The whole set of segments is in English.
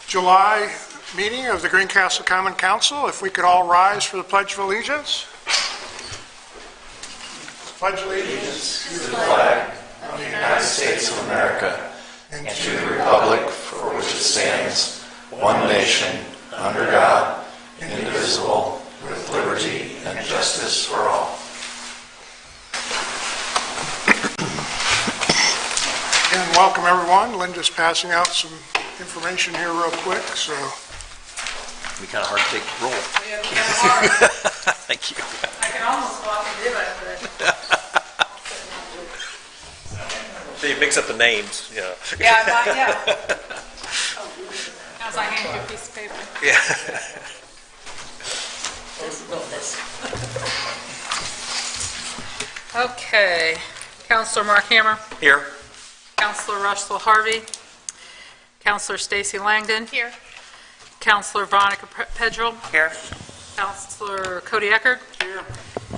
July meeting of the Greencastle Common Council. If we could all rise for the Pledge of Allegiance. Pledge allegiance to the flag of the United States of America and to the republic for which it stands, one nation, under God, indivisible, with liberty and justice for all. And welcome everyone. Linda's passing out some information here real quick, so. It'd be kind of hard to take the roll. Yeah, it's kind of hard. Thank you. I can almost walk and do it, but. So you mix up the names, yeah. Yeah, I might, yeah. As I hand you a piece of paper. Yeah. Okay. Counselor Mark Hammer. Here. Counselor Russell Harvey. Counselor Stacy Langdon. Here. Counselor Veronica Pedrell. Here. Counselor Cody Eckert. Here.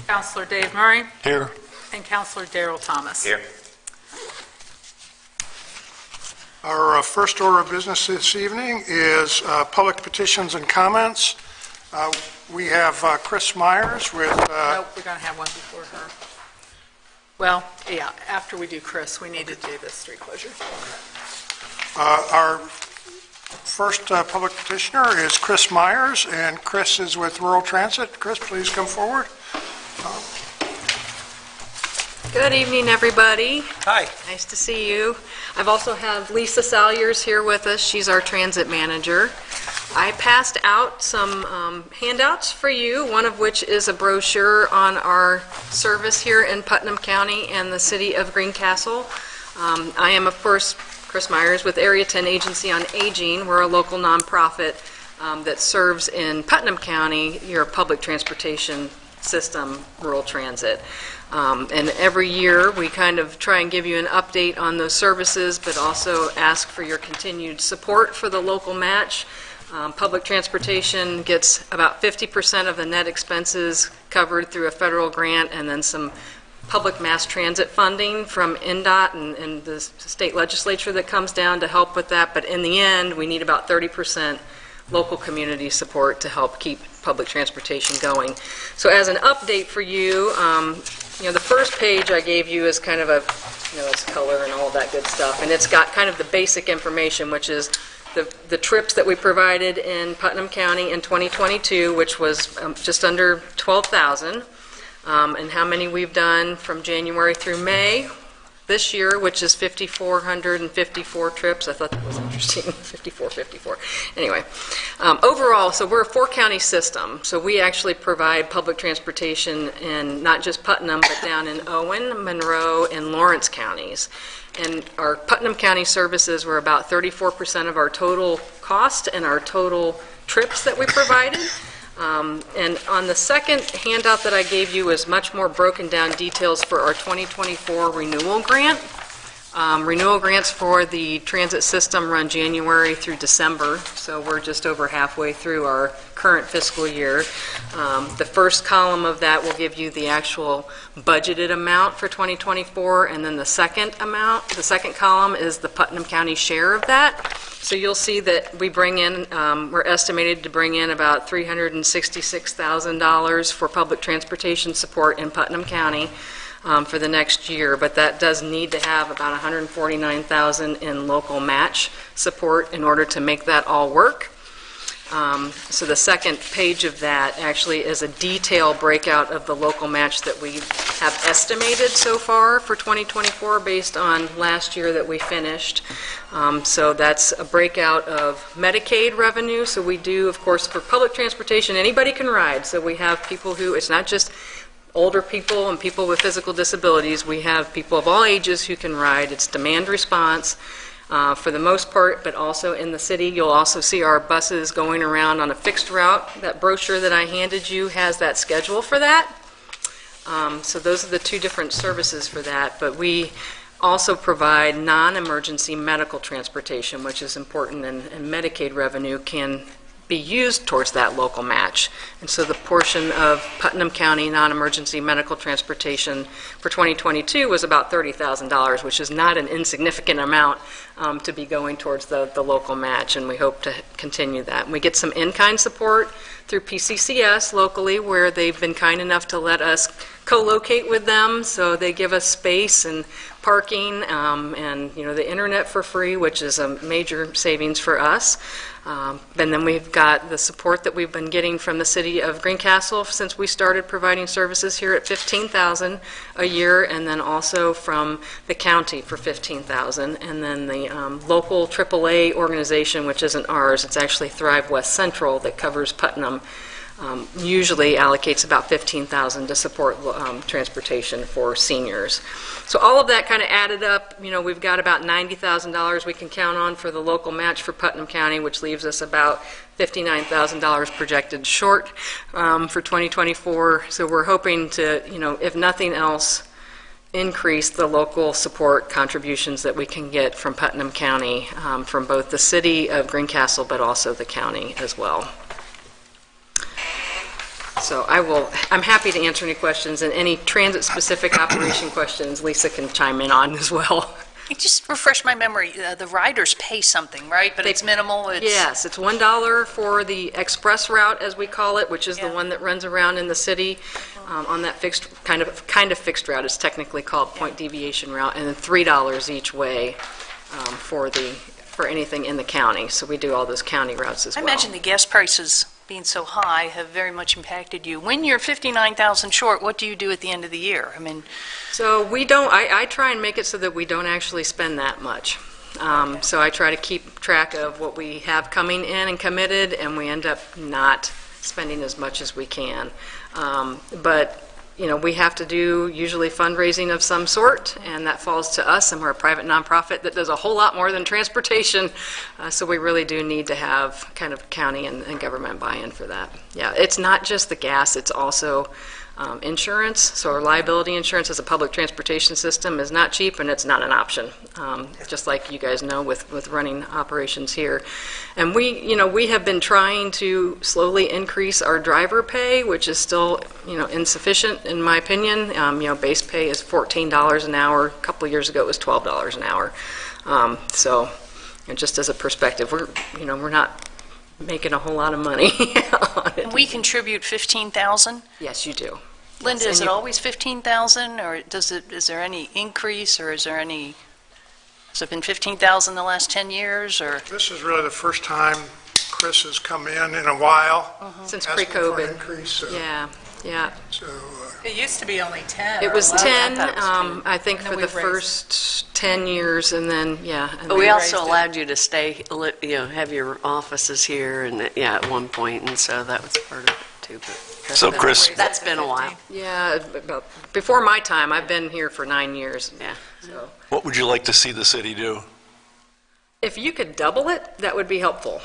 Counselor Dave Murray. Here. And Counselor Darrell Thomas. Here. Our first order of business this evening is public petitions and comments. We have Chris Myers with... No, we're going to have one before her. Well, yeah, after we do Chris, we need to do the street closure. Our first public petitioner is Chris Myers, and Chris is with Rural Transit. Chris, please come forward. Good evening, everybody. Hi. Nice to see you. I've also have Lisa Salyers here with us. She's our transit manager. I passed out some handouts for you, one of which is a brochure on our service here in Putnam County and the city of Greencastle. I am, of course, Chris Myers with Area 10 Agency on Aging. We're a local nonprofit that serves in Putnam County, your public transportation system, rural transit. And every year we kind of try and give you an update on those services, but also ask for your continued support for the local match. Public transportation gets about 50% of the net expenses covered through a federal grant, and then some public mass transit funding from NDOT and the state legislature that comes down to help with that. But in the end, we need about 30% local community support to help keep public transportation going. So as an update for you, the first page I gave you is kind of a, it's color and all of that good stuff, and it's got kind of the basic information, which is the trips that we provided in Putnam County in 2022, which was just under 12,000, and how many we've done from January through May this year, which is 5,454 trips. I thought that was interesting, 54. Anyway, overall, so we're a 4-county system, so we actually provide public transportation in not just Putnam, but down in Owen, Monroe, and Lawrence counties. And our Putnam County services were about 34% of our total cost and our total trips that we provided. And on the second handout that I gave you is much more broken down details for our 2024 renewal grant. Renewal grants for the transit system run January through December, so we're just over halfway through our current fiscal year. The first column of that will give you the actual budgeted amount for 2024, and then the second column is the Putnam County share of that. So you'll see that we bring in, we're estimated to bring in about $366,000 for public transportation support in Putnam County for the next year, but that does need to have about $149,000 in local match support in order to make that all work. So the second page of that actually is a detailed breakout of the local match that we have estimated so far for 2024 based on last year that we finished. So that's a breakout of Medicaid revenue. So we do, of course, for public transportation, anybody can ride. So we have people who, it's not just older people and people with physical disabilities. We have people of all ages who can ride. It's demand response. For the most part, but also in the city. You'll also see our buses going around on a fixed route. That brochure that I handed you has that schedule for that. So those are the two different services for that, but we also provide non-emergency medical transportation, which is important, and Medicaid revenue can be used towards that local match. And so the portion of Putnam County non-emergency medical transportation for 2022 was about $30,000, which is not an insignificant amount to be going towards the local match, and we hope to continue that. And we get some in-kind support through PCCS locally, where they've been kind enough to let us co-locate with them, so they give us space and parking and the internet for free, which is a major savings for us. And then we've got the support that we've been getting from the city of Greencastle since we started providing services here at $15,000 a year, and then also from the county for $15,000, and then the local AAA organization, which isn't ours, it's actually Thrive West Central that covers Putnam. Usually allocates about $15,000 to support transportation for seniors. So all of that kind of added up, we've got about $90,000 we can count on for the local match for Putnam County, which leaves us about $59,000 projected short for 2024. So we're hoping to, if nothing else, increase the local support contributions that we can get from Putnam County, from both the city of Greencastle, but also the county as well. So I'm happy to answer any questions, and any transit-specific operation questions Lisa can chime in on as well. Just refresh my memory, the riders pay something, right? But it's minimal? Yes, it's $1 for the express route, as we call it, which is the one that runs around in the city on that fixed, kind of fixed route. It's technically called point deviation route, and then $3 each way for anything in the county. So we do all those county routes as well. I imagine the gas prices being so high have very much impacted you. When you're 59,000 short, what do you do at the end of the year? So we don't, I try and make it so that we don't actually spend that much. So I try to keep track of what we have coming in and committed, and we end up not spending as much as we can. But we have to do usually fundraising of some sort, and that falls to us, and we're a private nonprofit that does a whole lot more than transportation, so we really do need to have kind of county and government buy-in for that. Yeah, it's not just the gas, it's also insurance. So our liability insurance as a public transportation system is not cheap, and it's not an option, just like you guys know with running operations here. And we have been trying to slowly increase our driver pay, which is still insufficient in my opinion. Base pay is $14 an hour. A couple of years ago it was $12 an hour. So just as a perspective, we're not making a whole lot of money on it. And we contribute $15,000? Yes, you do. Linda, Yes, is and it always $15,000, or is there any increase, or has it been $15,000 the last 10 years, or? This is really the first time Chris has come in a while. Since asking for an pre-COVID. increase, so- Yeah. So, It used to be only 10. It was 10, I thought it was 10. I think, And for then the we raised- first 10 years, and then, and But we then- also raised it. allowed you to stay, have your offices here, and, at one point, and so that was part of it, too. But So, Chris- That's been a while. Yeah, about before my time. I've been here for 9 years. Yeah. So What would you like to see the city do? if you could double it, that would be helpful.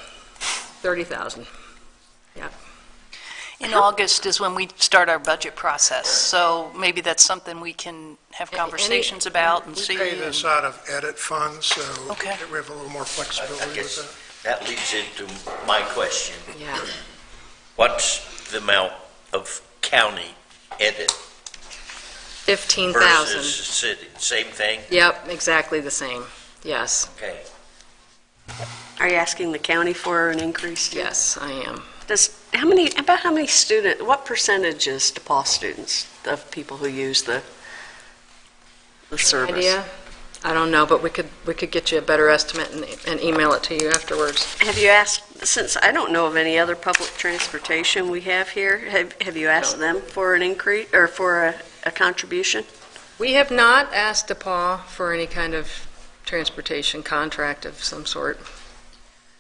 30,000. Yeah. In August is when we start our budget process, so maybe that's something we can have conversations about and we see. pay this out of edit funds, so Okay. we have a little more flexibility with guess that. that leads into my question. Yeah. What's the amount of county edit 15,000. versus city? Same thing? Yep, exactly the same. Yes. Okay. Are you asking the county for an increase? too? Yes, I am. About how many students, what percentage is DePaul students of people who use the service? Idea? I don't know, but we could get you a better estimate and email it to you afterwards. Have you asked, since I don't know of any other public transportation we have here, have you asked them for an increase, or for a contribution? We have not asked DePaul for any kind of transportation contract of some sort.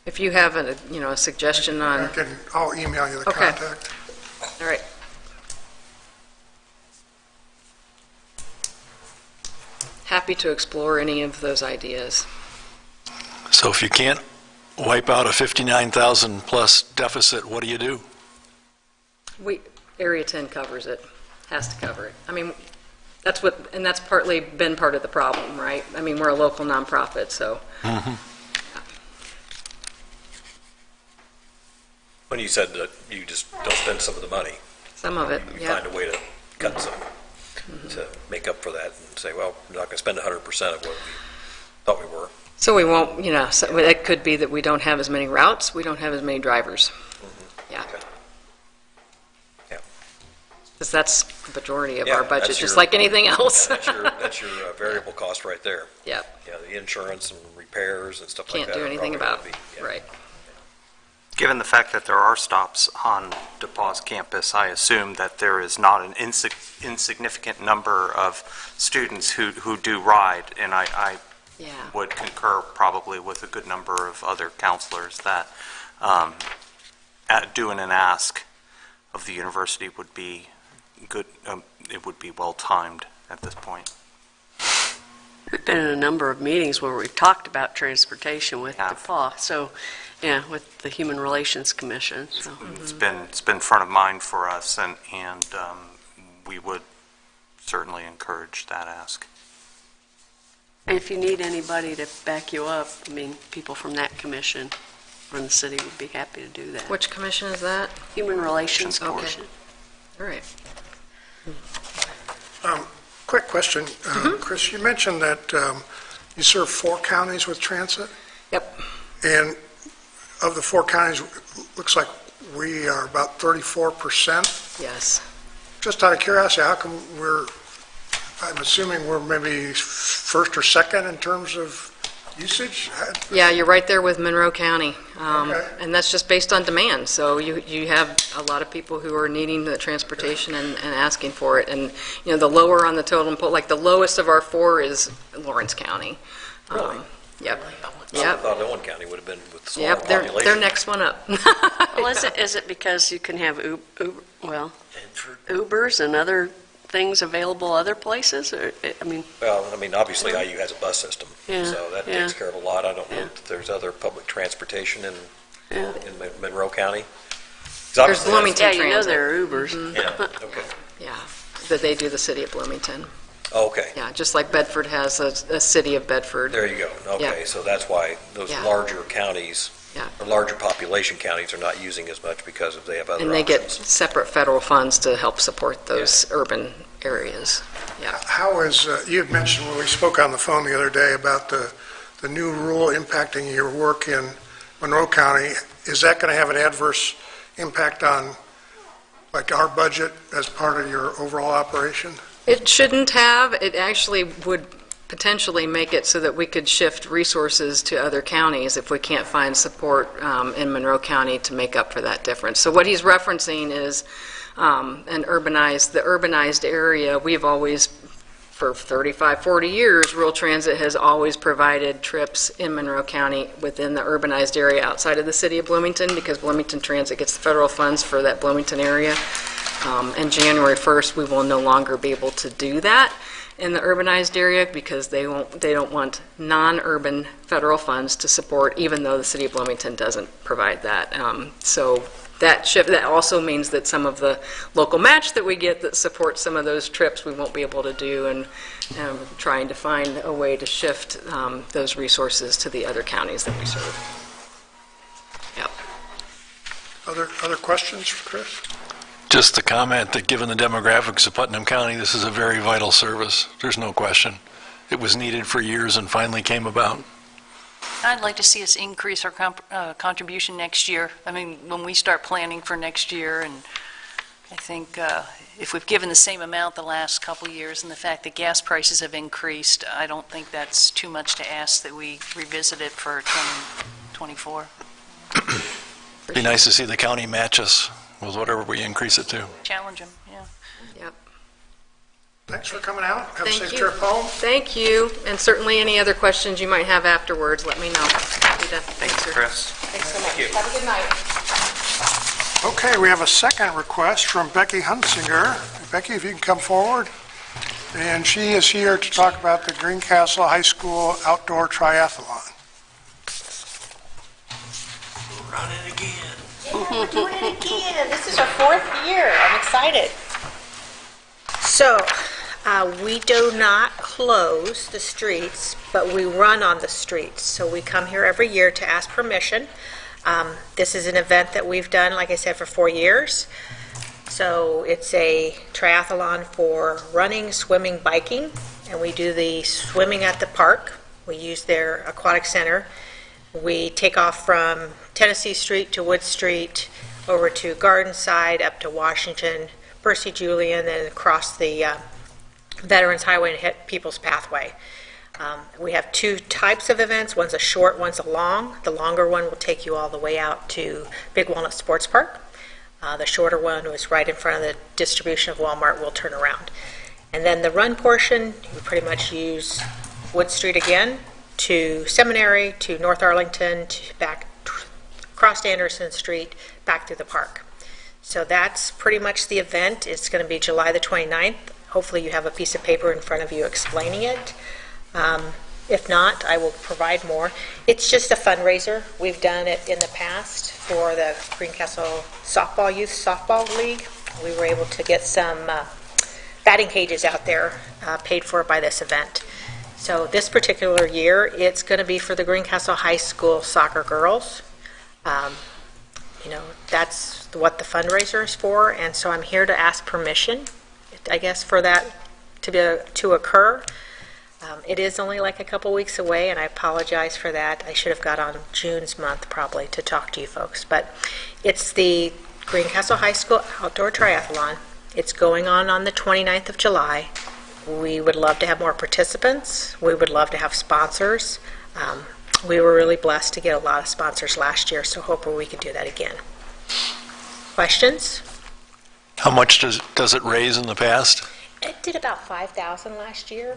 If you have a suggestion on, I'll email you the Okay. contact. all right. Happy to explore any of those ideas. So if you can't wipe out a 59,000 plus deficit, what do you do? Area 10 covers it, has to cover it. I mean, that's partly been part of the problem, right? I mean, we're a local nonprofit, so. When you said that you just don't spend some of the money, Some of it, you yeah. find a way to cut some, to make up for that, and say, well, we're not going to spend 100% of what we thought we were. So we won't, so it could be that we don't have as many routes, we don't have as many drivers. Yeah. Okay. Yeah. Because that's the majority of Yeah, our budget, that's just your- like anything else. That's your variable cost right there. Yeah, Yeah, the insurance and repairs and stuff like can't that. do are anything probably about, gonna be- yeah. right. Given the fact that there are stops on DePauw's campus, I assume that there is not an insignificant number of students who do ride, and I Yeah. would concur probably with a good number of other counselors that doing an ask of the university would be good, it would be well-timed at this point. We've been in a number of meetings where we've talked about transportation with Yeah. DePauw, so, yeah, with the Human Relations Commission, so. It's been front of mind for us, and we would certainly encourage that ask. And if you need anybody to back you up, I mean, people from that commission, from the city would be happy to do that. Which commission is that? Human Relations Okay. Commission. All right. Quick question. Chris, you mentioned that you serve 4 counties with transit, Yep. and of the 4 counties, looks like we are about 34%. Yes. Just out of curiosity, how come I'm assuming we're maybe first or second in terms of usage? Yeah, you're right there with Monroe County. Okay. And that's just based on demand. So you have a lot of people who are needing the transportation and asking for it. And, the lower on the totem pole, like the lowest of our 4 is Lawrence County. Really? Yep. I Yep. thought Owen County would have been with the smaller Yep, they're population. next one up. Well, is it because you can have Ubers and other things available other places, or, I mean, Well, obviously IU has a bus system, Yeah, so that yeah. takes care of a lot. I don't know Yeah. if there's other public transportation in yeah. Monroe County. 'Cause There's obviously that's- Bloomington Yeah, you know Transit. there are Ubers. Yeah, okay. Yeah, that they do the city of Bloomington. Oh, okay. Yeah, just like Bedford has a city of Bedford. There you go. Okay, so that's why those Yeah. larger counties, Yeah. or larger population counties are not using as much because they have other And they get options. separate federal funds to help support those urban areas. Yeah. How is, you had mentioned when we spoke on the phone the other day about the new rule impacting your work in Monroe County. Is that going to have an adverse impact on, like, our budget as part of your overall operation? It shouldn't have. It actually would potentially make it so that we could shift resources to other counties if we can't find support in Monroe County to make up for that difference. So what he's referencing is the urbanized area. We've always, for 35, 40 years, rural transit has always provided trips in Monroe County within the urbanized area outside of the city of Bloomington, because Bloomington Transit gets the federal funds for that Bloomington area. And January 1st, we will no longer be able to do that in the urbanized area because they don't want non-urban federal funds to support, even though the city of Bloomington doesn't provide that. So that shift, that also means that some of the local match that we get that supports some of those trips we won't be able to do, and trying to find a way to shift those resources to the other counties that we serve. Yep. Other questions for Chris? Just to comment that given the demographics of Putnam County, this is a very vital service. There's no question. It was needed for years and finally came about. I'd like to see us increase our contribution next year. When we start planning for next year, and I think if we've given the same amount the last couple of years, and the fact that gas prices have increased, I don't think that's too much to ask that we revisit it for 2024. Be nice to see the county match us with whatever we increase it to. Challenge them, yeah. Yep. Thanks for coming out. Have a Thank safe you. trip home. Thank you, and certainly any other questions you might have afterwards, let me know. Happy to answer. Chris? Thanks so much. Have a good night. Okay, we have a second request from Becky Hunsinger. Becky, if you can come forward. And she is here to talk about the Greencastle High School Outdoor Triathlon. Running again. Yeah, we're doing it again. This is our 4th year. I'm excited. So, we do not close the streets, but we run on the streets. So we come here every year to ask permission. This is an event that we've done, like I said, for 4 years. So it's a triathlon for running, swimming, biking, and we do the swimming at the park. We use their aquatic center. We take off from Tennessee Street to Wood Street, over to Garden Side, up to Washington, Percy Julian, then across the Veterans Highway and hit People's Pathway. We have 2 types of events. One's a short, one's a long. The longer one will take you all the way out to Big Walnut Sports Park. The shorter one was right in front of the distribution of Walmart. We'll turn around. And then the run portion, you pretty much use Wood Street again to Seminary, to North Arlington, to back across Anderson Street, back through the park. So that's pretty much the event. It's going to be July the 29th. Hopefully you have a piece of paper in front of you explaining it. If not, I will provide more. It's just a fundraiser. We've done it in the past for the Greencastle Youth Softball League. We were able to get some batting cages out there paid for by this event. So this particular year, it's going to be for the Greencastle High School soccer girls. That's what the fundraiser is for, and so I'm here to ask permission, I guess, for that to occur. It is only like a couple weeks away, and I apologize for that. I should have got on June's month probably to talk to you folks, but it's the Greencastle High School Outdoor Triathlon. It's going on the 29th of July. We would love to have more participants. We would love to have sponsors. We were really blessed to get a lot of sponsors last year, so hopefully we can do that again. Questions? How much does it raise in the past? It did about $5,000 last year.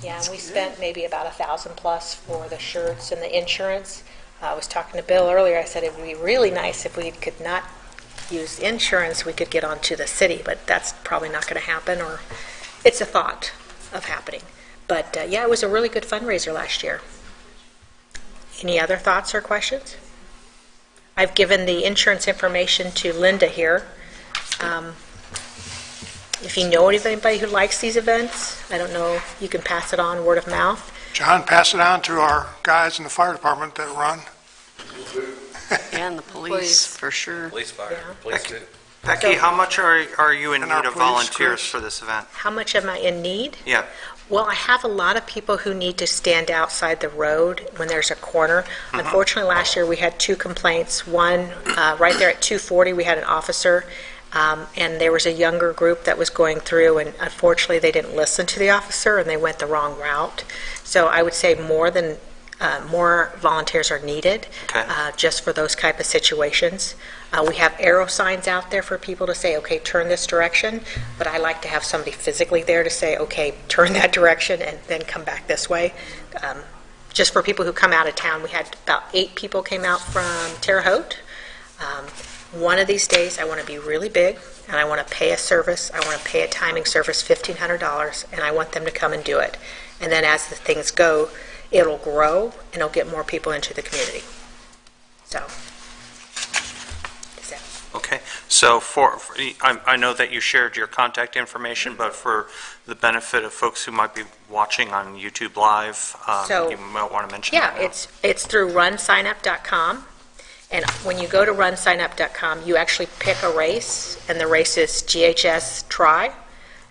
And we spent maybe about $1,000 plus for the shirts and the insurance. I was talking to Bill earlier. I said it would be really nice if we could not use insurance, we could get onto the city, but that's probably not going to happen, or it's a thought of happening. But it was a really good fundraiser last year. Any other thoughts or questions? I've given the insurance information to Linda here. If you know anybody who likes these events, I don't know, you can pass it on word of mouth. John, pass it on to our guys in the fire department that run. And the police, for sure. Police, fire, Yeah. police too. Becky, how much are you in And our need of police volunteers crews. for this event? How much am I in need? Yeah. Well, I have a lot of people who need to stand outside the road when there's a corner. Unfortunately, last year we had 2 complaints. One, right there at 240, we had an officer, and there was a younger group that was going through, and unfortunately they didn't listen to the officer and they went the wrong route. So I would say more volunteers are needed, Okay. just for those type of situations. We have arrow signs out there for people to say, okay, turn this direction, but I like to have somebody physically there to say, okay, turn that direction and then come back this way. Just for people who come out of town, we had about 8 people came out from Terre Haute. One of these days, I want to be really big, and I want to pay a service. I want to pay a timing service $1,500, and I want them to come and do it. And then as the things go, it'll grow, and it'll get more people into the community. So, that's it. Okay, so I know that you shared your contact information, but for the benefit of folks who might be watching on YouTube Live, So, you might want to mention Yeah, that. it's through runsignup.com. And when you go to runsignup.com, you actually pick a race, and the race is GHS Tri.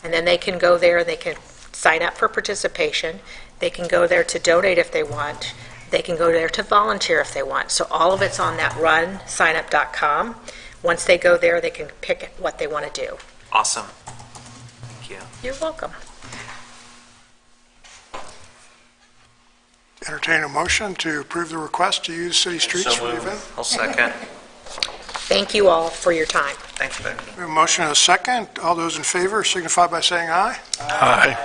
And then they can go there, they can sign up for participation. They can go there to donate if they want. They can go there to volunteer if they want. So all of it's on that runsignup.com. Once they go there, they can pick what they want to do. Awesome. Thank you. You're welcome. Entertain a motion to approve the request to use city streets for the event. I'll second. Thank you all for your time. Thanks, Becky. We have a motion and a second. All those in favor signify by saying aye. Aye.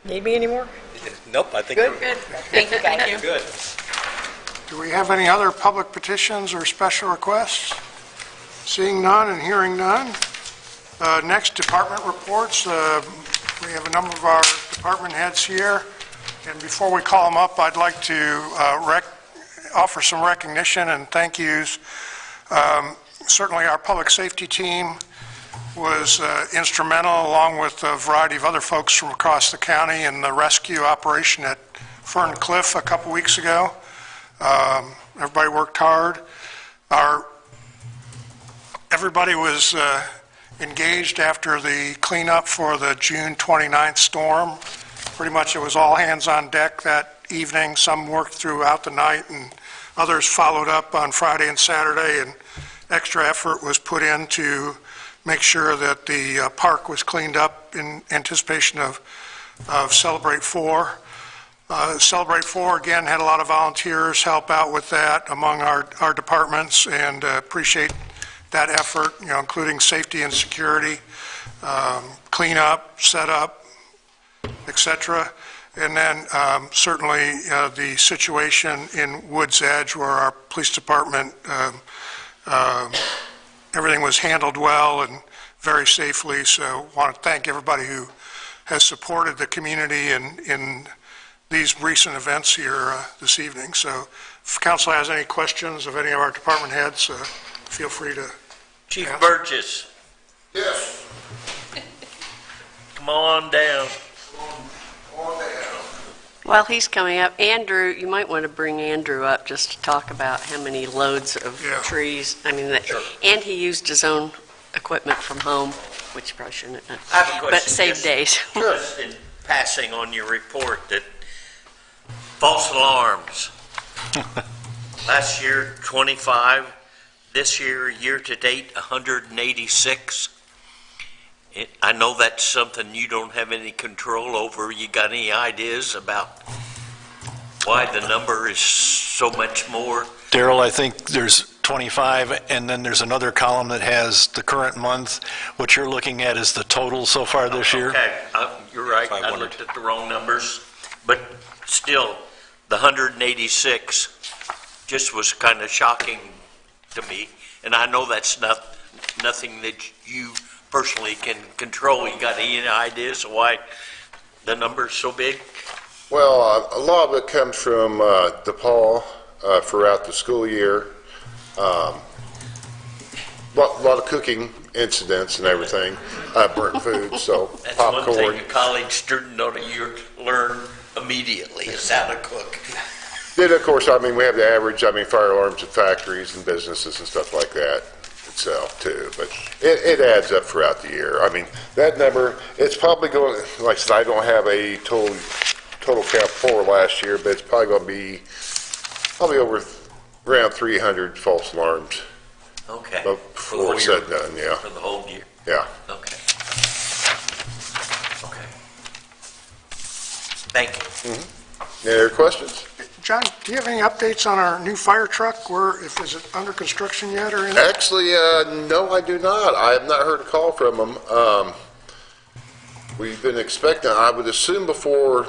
Need me anymore? Nope, I think Good, we're good. Thank you, guys. good. Do we have any other public petitions or special requests? Seeing none and hearing none. Next, department reports. We have a number of our department heads here, and before we call them up, I'd like to offer some recognition and thank yous. Certainly, our public safety team was instrumental, along with a variety of other folks from across the county, in the rescue operation at Fern Cliff a couple weeks ago. Everybody worked hard. Everybody was engaged after the cleanup for the June 29th storm. Pretty much it was all hands on deck that evening. Some worked throughout the night, and others followed up on Friday and Saturday, and extra effort was put in to make sure that the park was cleaned up in anticipation of Celebrate 4. Celebrate 4, again, had a lot of volunteers help out with that among our departments, and appreciate that effort, including safety and security, cleanup, setup, et cetera. And then certainly the situation in Woods Edge, where our police department, everything was handled well and very safely. So I want to thank everybody who has supported the community in these recent events here this evening. So if council has any questions of any of our department heads, feel free to Chief ask. Burgess, Yes. come on down. While he's coming up, Andrew, you might want to bring Andrew up just to talk about how many loads of Yeah. trees. I mean, and he used his own equipment from home, which you probably shouldn't have done. I have a question. But saved just- days. Just in passing on your report that false alarms. Last year, 25. This year, year-to-date, 186. I know that's something you don't have any control over. You got any ideas about why the number is so much more? Daryl, I think there's 25, and then there's another column that has the current month. What you're looking at is the total so far this year. Okay, you're right. I looked at the wrong numbers. But still, the 186 just was kind of shocking to me. And I know that's nothing that you personally can control. You got any ideas of why the number's so big? Well, a lot of it comes from DePaul throughout the school year. A lot of cooking incidents and everything, burnt food, so That's popcorn. one thing a college student ought to learn immediately is how to cook. Then, of course, I mean, we have the average, fire alarms at factories and businesses and stuff like that itself, too. But it adds up throughout the year. I mean, that number, it's probably going, like I said, I don't have a total count for last year, but it's probably going to be over around 300 false alarms. Okay. Before it's said and done, yeah. For the whole year? Yeah. Okay. Okay. Thank you. Any other questions? John, do you have any updates on our new fire truck? Is it under construction yet or anything? Actually, no, I do not. I have not heard a call from them. We've been expecting, I would assume before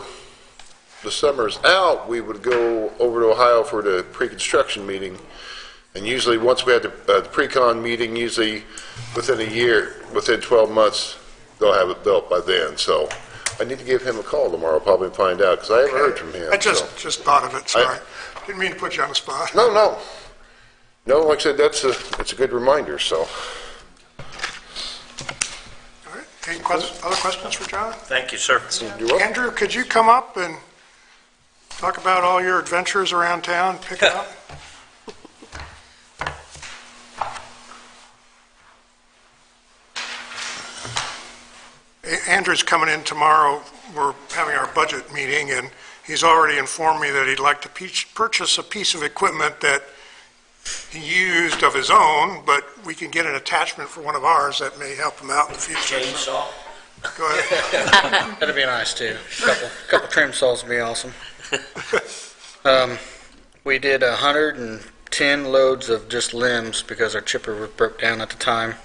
the summer's out, we would go over to Ohio for the pre-construction meeting. And usually, once we had the pre-con meeting, usually within a year, within 12 months, they'll have it built by then. So I need to give him a call tomorrow, probably find out, because I haven't heard from him. I just thought of it, sorry. Didn't mean to put you on the spot. No, like I said, it's a good reminder, so. All right, any other questions for John? Thank you, sir. You're welcome. Andrew, could you come up and talk about all your adventures around town, pick it up? Andrew's coming in tomorrow. We're having our budget meeting, and he's already informed me that he'd like to purchase a piece of equipment that he used of his own, but we can get an attachment for one of ours that may help him out in the future. Chainsaw? Go ahead. That'd be nice too. Couple trim saws would be awesome. We did 110 loads of just limbs because our chipper broke down at the time.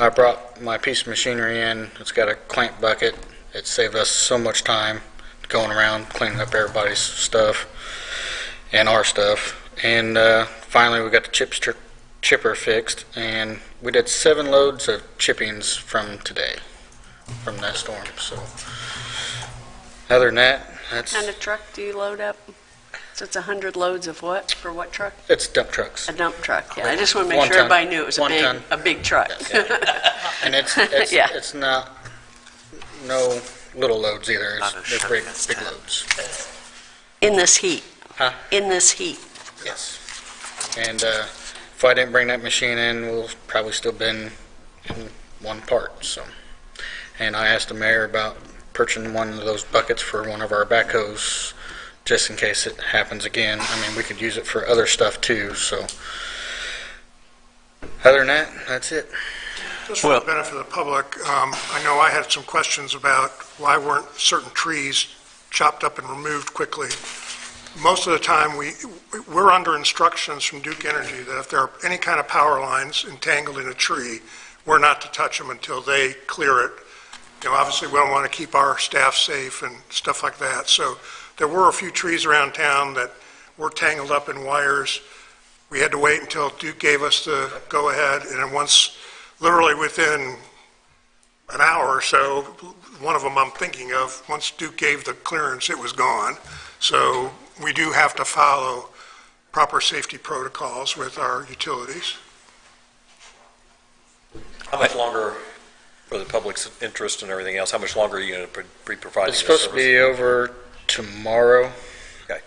I brought my piece of machinery in. It's got a clamp bucket. It saved us so much time going around cleaning up everybody's stuff and our stuff. And finally, we got the chipper fixed, and we did 7 loads of chippings from today, from that storm. So, other than that, that's What kind of truck do you load up? So it's 100 loads of what? For what truck? it's dump trucks. A dump truck, yeah. I just want to make One sure ton. everybody knew it was One ton. a big truck. And it's Yeah. it's not no little loads either. Not a They're big Chevy loads. In this heat. Huh? In this heat. Yes. And if I didn't bring that machine in, we'll probably still been in one part, so. And I asked the mayor about purchasing one of those buckets for one of our backhoes, just in case it happens again. I mean, we could use it for other stuff too, so. Other than that, that's it. Just for the benefit of the public, I know I had some questions about why weren't certain trees chopped up and removed quickly. Most of the time, we're under instructions from Duke Energy that if there are any kind of power lines entangled in a tree, we're not to touch them until they clear it. You know, obviously, we don't want to keep our staff safe and stuff like that. So there were a few trees around town that were tangled up in wires. We had to wait until Duke gave us the go-ahead, and then once, literally within an hour or so, one of them I'm thinking of, once Duke gave the clearance, it was gone. So we do have to follow proper safety protocols with our utilities. How much longer, for the public's interest and everything else, how much longer are you going to be providing It's this supposed to service? be over tomorrow. Okay.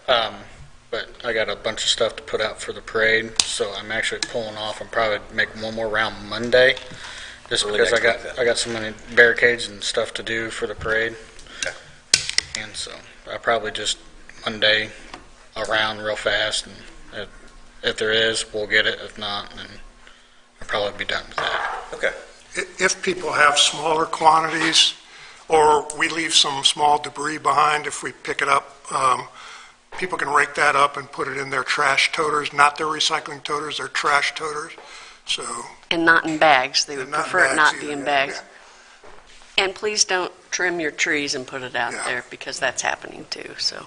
But I got a bunch of stuff to put out for the parade, so I'm actually pulling off. I'm probably making one more round Monday, just Early because next week, then. I got so many barricades and stuff to do for the parade. Okay. And so I probably just Monday around real fast, and if there is, we'll get it. If not, then I'll probably be done with that. Okay. If people have smaller quantities, or we leave some small debris behind, if we pick it up, people can rake that up and put it in their trash toters, not their recycling toters, their trash toters. So, And not in bags. They would And not in prefer it not bags be in either, bags. And please don't trim your trees and put it out Yeah. there, because that's happening too, so.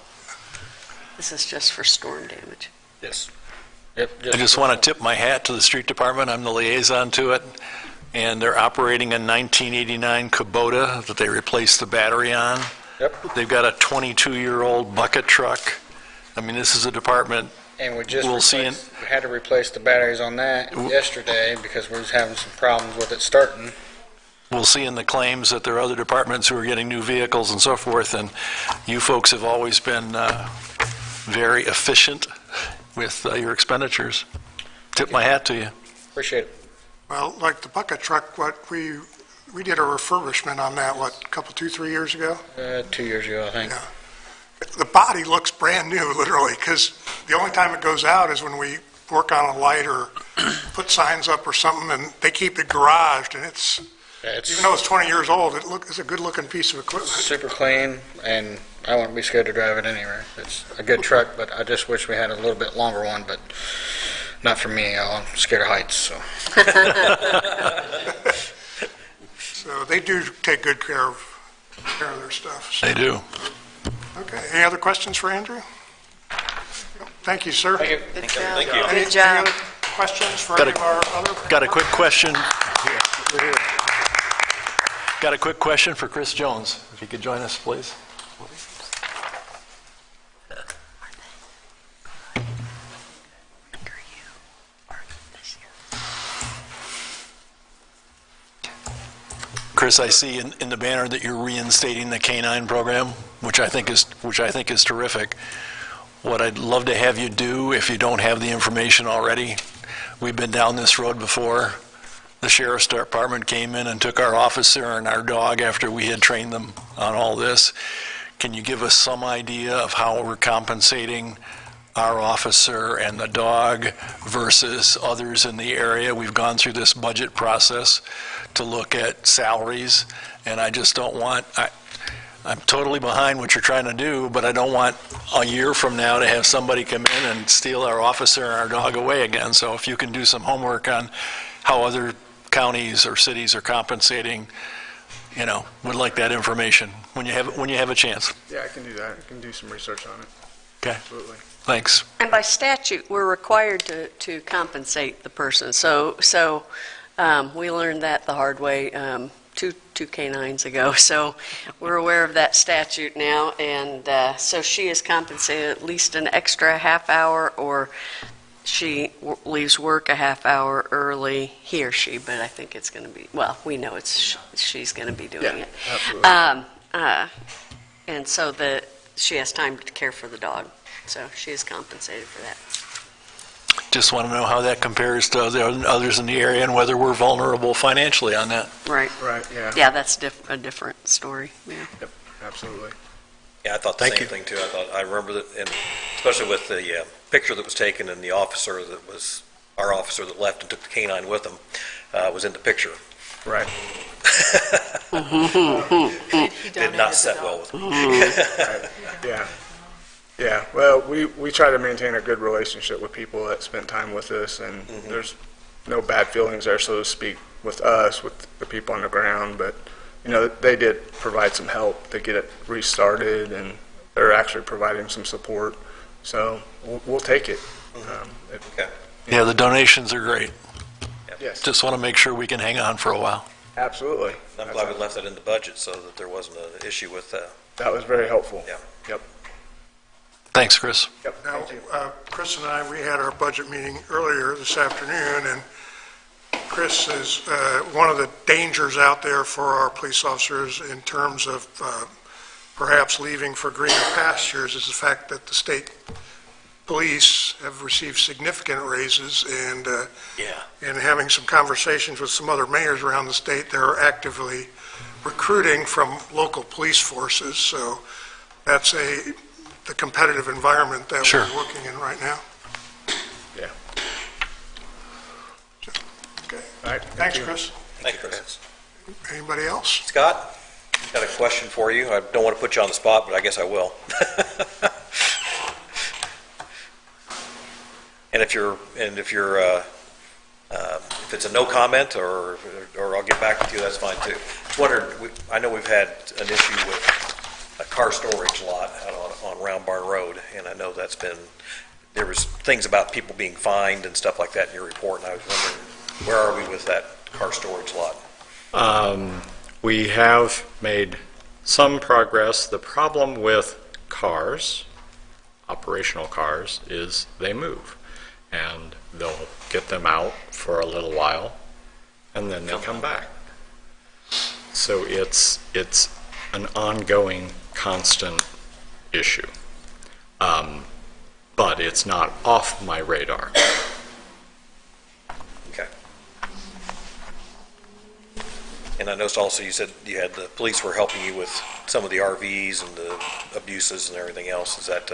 This is just for storm damage. Yes. Yep. I just want to tip my hat to the street department. I'm the liaison to it. And they're operating a 1989 Kubota that they replaced the battery on. Yep. They've got a 22-year-old bucket truck. I mean, this is a department, And we just We'll see in- we had to replace the batteries on that yesterday because we was having some problems with it starting. we'll see in the claims that there are other departments who are getting new vehicles and so forth. And you folks have always been very efficient with your expenditures. Tip my hat to you. Appreciate it. well, like the bucket truck, we did a refurbishment on that, a couple, 2-3 years ago? 2 years ago, I think. Yeah. The body looks brand new, literally, because the only time it goes out is when we work on a light or put signs up or something, and they keep it garaged, and it's, even though it's 20 years old, it's a good-looking piece of equipment. Super clean, and I wouldn't be scared to drive it anywhere. It's a good truck, but I just wish we had a little bit longer one, but not for me. I'm scared of heights, so. So they do take good care of their stuff. So. They do. Okay, any other questions for Andrew? Thank you, sir. Thank you. Good job. Thank you. Any Good job. other questions for Got any a- of our other? Got a quick question. Got a quick question for Chris Jones. If he could join us, please. Chris, I see in the banner that you're reinstating the K-9 program, which I think is terrific. What I'd love to have you do, if you don't have the information already, we've been down this road before. The sheriff's department came in and took our officer and our dog after we had trained them on all this. Can you give us some idea of how we're compensating our officer and the dog versus others in the area? We've gone through this budget process to look at salaries, and I just don't want, I'm totally behind what you're trying to do, but I don't want a year from now to have somebody come in and steal our officer and our dog away again. So if you can do some homework on how other counties or cities are compensating, would like that information when you have a chance. Yeah, I can do that. I can do some research on it. Okay, Absolutely. thanks. And by statute, we're required to compensate the person. So we learned that the hard way two K-9s ago. So we're aware of that statute now, and so she is compensated at least an extra half hour, or she leaves work a half hour early, he or she, but I think it's going to be, well, we know she's going to be doing it. Absolutely. And so she has time to care for the dog, so she is compensated for that. Just want to know how that compares to others in the area and whether we're vulnerable financially on that. Right. Right, yeah. Yeah, that's a different story, yeah. Yep, absolutely. Yeah, I thought the Thank same you. thing too. I remember that, and especially with the picture that was taken and the officer that was, our officer that left and took the canine with him, was in the picture. Right. He Did donated not the set dog. well with me. Right. Yeah. Yeah, well, we try to maintain a good relationship with people that spent time with us, and there's no bad feelings there, so to speak, with us, with the people on the ground, but, you know, they did provide some help to get it restarted, and they're actually providing some support, so we'll take it. Okay. Yeah, the donations are great. Yes, Just want to make sure we can hang on for a while. absolutely. I'm glad we left that in the budget so that there wasn't an issue with, That was very helpful. Yeah. Yep, Thanks, Chris. yep, Now, thank you. Chris and I, we had our budget meeting earlier this afternoon, and Chris is, one of the dangers out there for our police officers in terms of perhaps leaving for greener pastures is the fact that the state police have received significant raises, and in having some conversations with some other mayors around the state, they're actively recruiting from local police forces, so that's the competitive environment that Sure. we're working in right now. Yeah. Okay. All right, Thanks, you. Chris. thank you, Chris. Anybody else? Scott, got a question for you. I don't want to put you on the spot, but I guess I will. And if it's a no comment, or I'll get back with you, that's fine too. Just wondered, I know we've had an issue with a car storage lot out on Round Barn Road, and I know there was things about people being fined and stuff like that in your report, and I was wondering, where are we with that car storage lot? We have made some progress. The problem with cars, operational cars, is they move. And they'll get them out for a little while, and then they come back. So it's an ongoing, constant issue. But it's not off my radar. Okay. And I noticed also you said you had the police were helping you with some of the RVs and the abuses and everything else. Is that,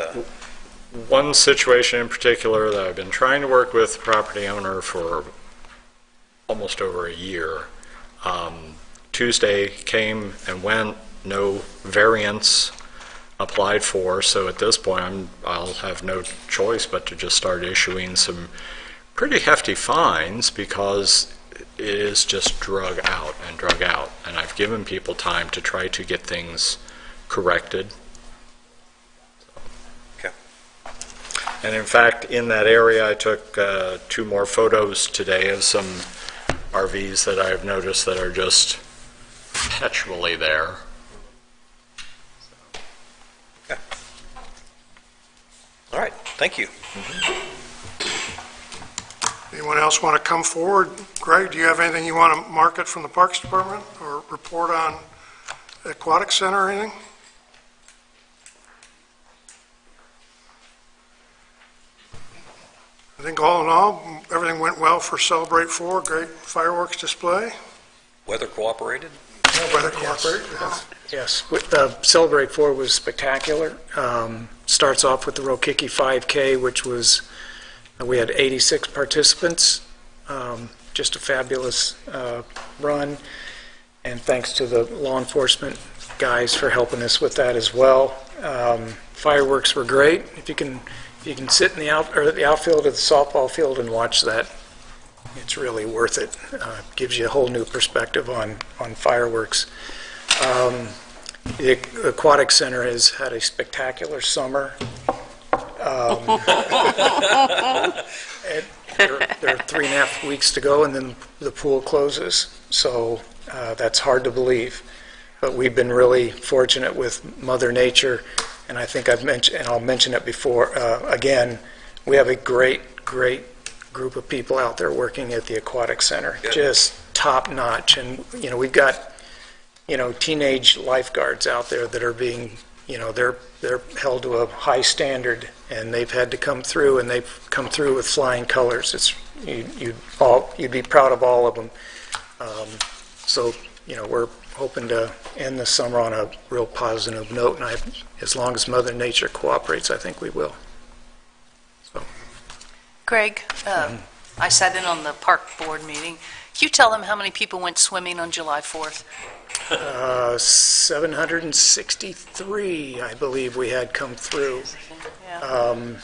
One situation in particular that I've been trying to work with the property owner for almost over a year. Tuesday came and went, no variance applied for, so at this point I'll have no choice but to just start issuing some pretty hefty fines because it is just drug out, and I've given people time to try to get things corrected. And in fact, in that area, I took 2 more photos today of some RVs that I've noticed that are just perpetually there. all right, thank you. Anyone else want to come forward? Greg, do you have anything you want to market from the Parks Department or report on the Aquatic Center or anything? I think all in all, everything went well for Celebrate 4, great fireworks display. Weather cooperated? Weather cooperated, yes. Yes, Celebrate 4 was spectacular. Starts off with the Rokiki 5K, which was, we had 86 participants, just a fabulous run, and thanks to the law enforcement guys for helping us with that as well. Fireworks were great. If you can sit in the outfield of the softball field and watch that, it's really worth it. Gives you a whole new perspective on fireworks. The Aquatic Center has had a spectacular summer. There are 3.5 weeks to go, and then the pool closes, so that's hard to believe. But we've been really fortunate with Mother Nature, and I think I've mentioned, and I'll mention it before, again, we have a great group of people out there working at the Aquatic Center, just top-notch. And, we've got, teenage lifeguards out there that are being, they're held to a high standard, and they've had to come through, and they've come through with flying colors. You'd be proud of all of them. So, we're hoping to end the summer on a real positive note, and as long as Mother Nature cooperates, I think we will. Greg, I sat in on the park board meeting. Can you tell them how many people went swimming on July 4th? 763, I believe we had come through. Yeah.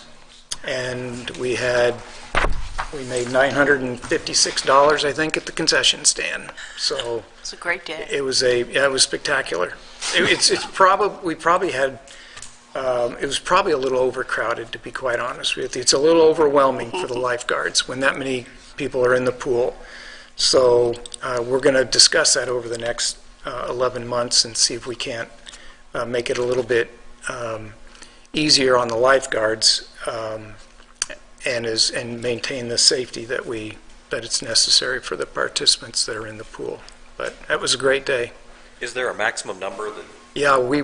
And we made $956, I think, at the concession stand. So It's a great day. it was spectacular. We probably had, it was probably a little overcrowded, to be quite honest with you. It's a little overwhelming for the lifeguards when that many people are in the pool. So we're going to discuss that over the next 11 months and see if we can't make it a little bit easier on the lifeguards and maintain the safety that it's necessary for the participants that are in the pool. But that was a great day. Is there a maximum number that? Yeah, we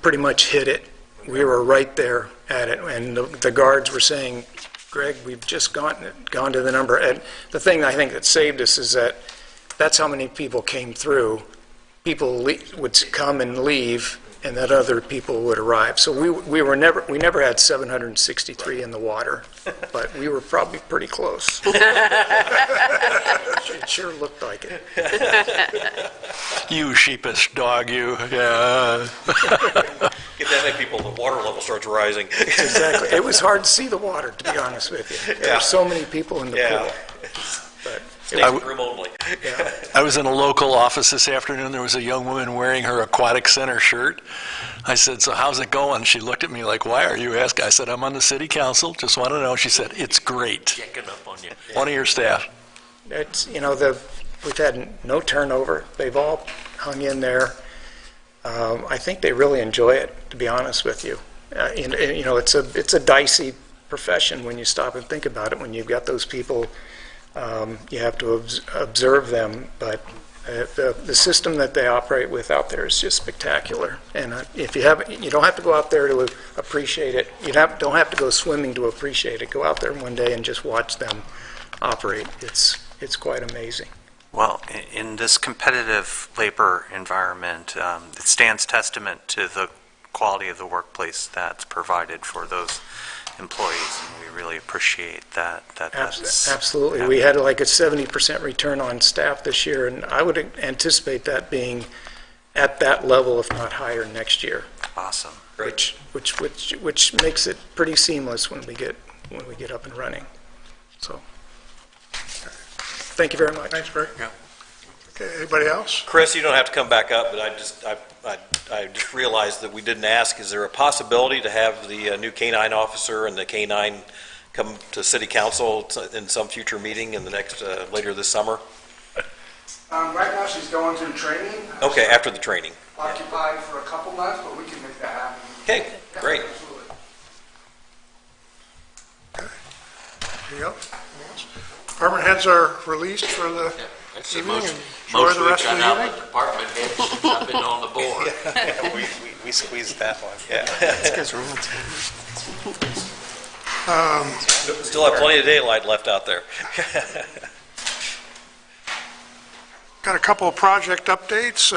pretty much hit it. We were right there at it, and the guards were saying, Greg, we've just gone to the number. And the thing I think that saved us is that's how many people came through. People would come and leave, and that other people would arrive. So we never had 763 in the water, but we were probably pretty close. It sure looked like it. You sheepish dog, you. Yeah. Get that many people, the water level starts rising. Exactly. It was hard to see the water, to be honest with you. There were so many people in the pool. But Standing room only. I was in a local office this afternoon. There was a young woman wearing her Aquatic Center shirt. I said, so how's it going? She looked at me like, why are you asking? I said, I'm on the city council. Just want to know. She said, it's great. Checking up on you. One of your staff. it's, we've had no turnover. They've all hung in there. I think they really enjoy it, to be honest with you. It's a dicey profession when you stop and think about it. When you've got those people, you have to observe them. But the system that they operate with out there is just spectacular. And if you don't have to go out there to appreciate it. Don't have to go swimming to appreciate it. Go out there one day and just watch them operate. It's quite amazing. Well, in this competitive labor environment, it stands testament to the quality of the workplace that's provided for those employees, and we really appreciate that. Absolutely. We had like a 70% return on staff this year, and I would anticipate that being at that level, if not higher, next year. Awesome. Which makes it pretty seamless when we get up and running. So. Thank you very much. Thanks, Greg. Yeah. Okay, anybody else? Chris, you don't have to come back up, but I just realized that we didn't ask, is there a possibility to have the new K-9 officer and the K-9 come to city council in some future meeting in the next, later this summer? Right now, she's going through training. Okay, after the training. Occupied for a couple months, but we can make that happen. Okay, great. Anything else? Department heads are released for the evening. Enjoy the rest of the evening. Department heads have been on the board. We squeezed that one. Yeah. Um, Still have plenty of daylight left out there. Got a couple of project updates.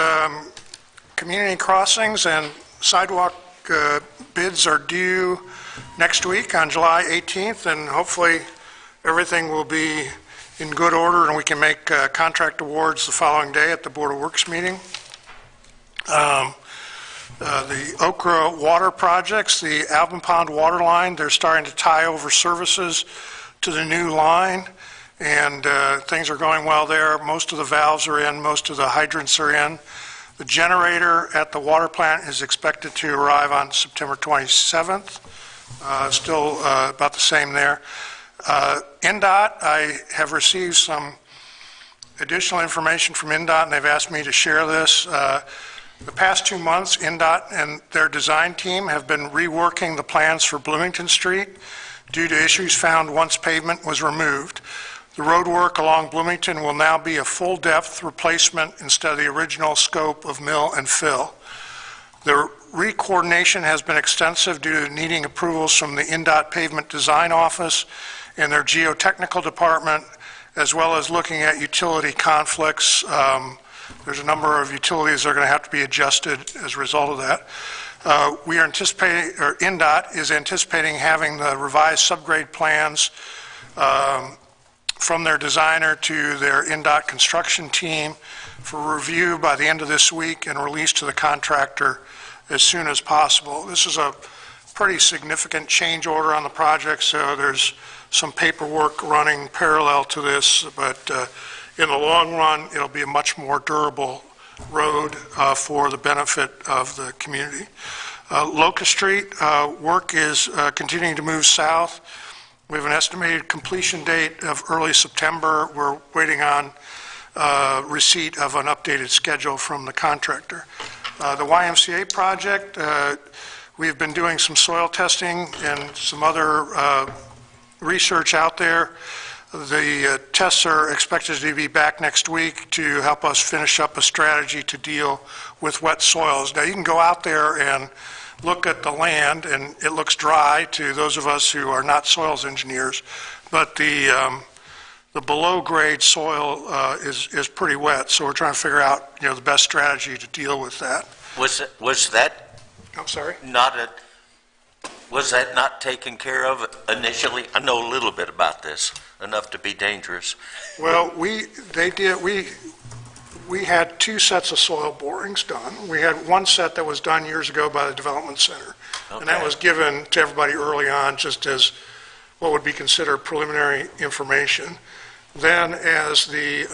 Community crossings and sidewalk bids are due next week on July 18th, and hopefully everything will be in good order and we can make contract awards the following day at the Board of Works meeting. The Okra water projects, the Alvin Pond water line, they're starting to tie over services to the new line, and things are going well there. Most of the valves are in, most of the hydrants are in. The generator at the water plant is expected to arrive on September 27th. Still about the same there. NDOT, I have received some additional information from NDOT, and they've asked me to share this. The past 2 months, NDOT and their design team have been reworking the plans for Bloomington Street due to issues found once pavement was removed. The road work along Bloomington will now be a full-depth replacement instead of the original scope of mill and fill. The re-coordination has been extensive due to needing approvals from the NDOT Pavement Design Office and their geotechnical department, as well as looking at utility conflicts. There's a number of utilities that are going to have to be adjusted as a result of that. We are anticipating, or NDOT is anticipating having the revised subgrade plans from their designer to their NDOT construction team for review by the end of this week and released to the contractor as soon as possible. This is a pretty significant change order on the project, so there's some paperwork running parallel to this, but in the long run, it'll be a much more durable road for the benefit of the community. Locust Street, work is continuing to move south. We have an estimated completion date of early September. We're waiting on receipt of an updated schedule from the contractor. The YMCA project, we've been doing some soil testing and some other research out there. The tests are expected to be back next week to help us finish up a strategy to deal with wet soils. Now, you can go out there and look at the land, and it looks dry to those of us who are not soils engineers, but the below-grade soil is pretty wet, so we're trying to figure out, the best strategy to deal with that. Was that I'm sorry? Was that not taken care of initially? I know a little bit about this, enough to be dangerous. Well, we had 2 sets of soil borings done. We had one set that was done years ago by the Development Center, and that was given to everybody early on just as what would be considered preliminary information. Then as the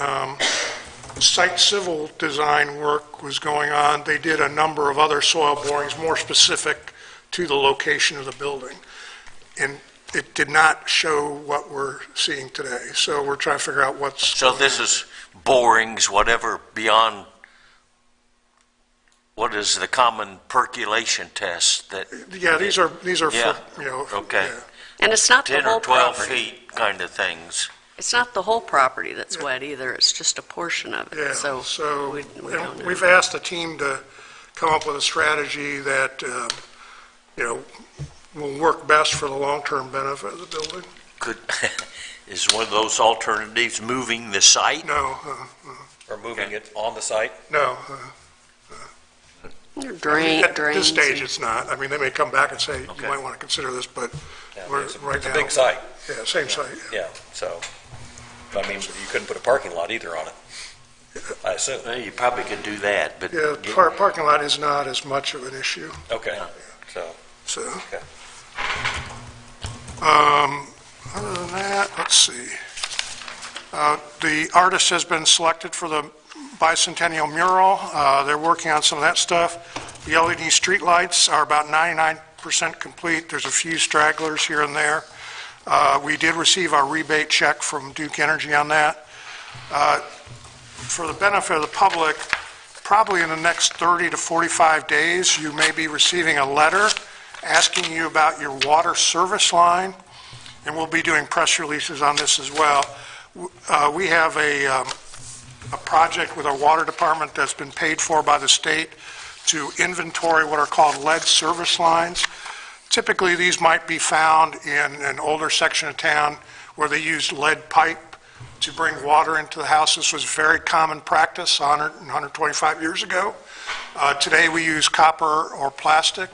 site civil design work was going on, they did a number of other soil borings more specific to the location of the building. And it did not show what we're seeing today. So we're trying to figure out what's... So this is borings, whatever, beyond, what is the common percolation test that... Yeah, these are Yeah. for, Okay. yeah. And it's not the 10 whole or 12 property. feet kind of things. It's not the whole property that's wet either, it's just a portion of it. Yeah, So we don't know. we've asked the team to come up with a strategy that, will work best for the long-term benefit of the building. Is one of those alternatives moving the site? No, Or moving it on the site? no. Drain, At drains. this stage, it's not. I mean, they may come back and say, you Okay. might want to consider this, but Yeah, we're, it's right it's now... a big site, Yeah, same site. yeah, so, I mean, you couldn't put a parking lot either on it, I assume. Well, you probably could do that, but... Yeah, parking lot is not as much of an issue, Okay, so, so... okay. Other than that, let's see. The artist has been selected for the bicentennial mural. They're working on some of that stuff. The LED streetlights are about 99% complete. There's a few stragglers here and there. We did receive our rebate check from Duke Energy on that. For the benefit of the public, probably in the next 30 to 45 days, you may be receiving a letter asking you about your water service line, and we'll be doing press releases on this as well. We have a project with our water department that's been paid for by the state to inventory what are called lead service lines. Typically, these might be found in an older section of town where they used lead pipe to bring water into the house. This was very common practice 100 and 125 years ago. Today, we use copper or plastic.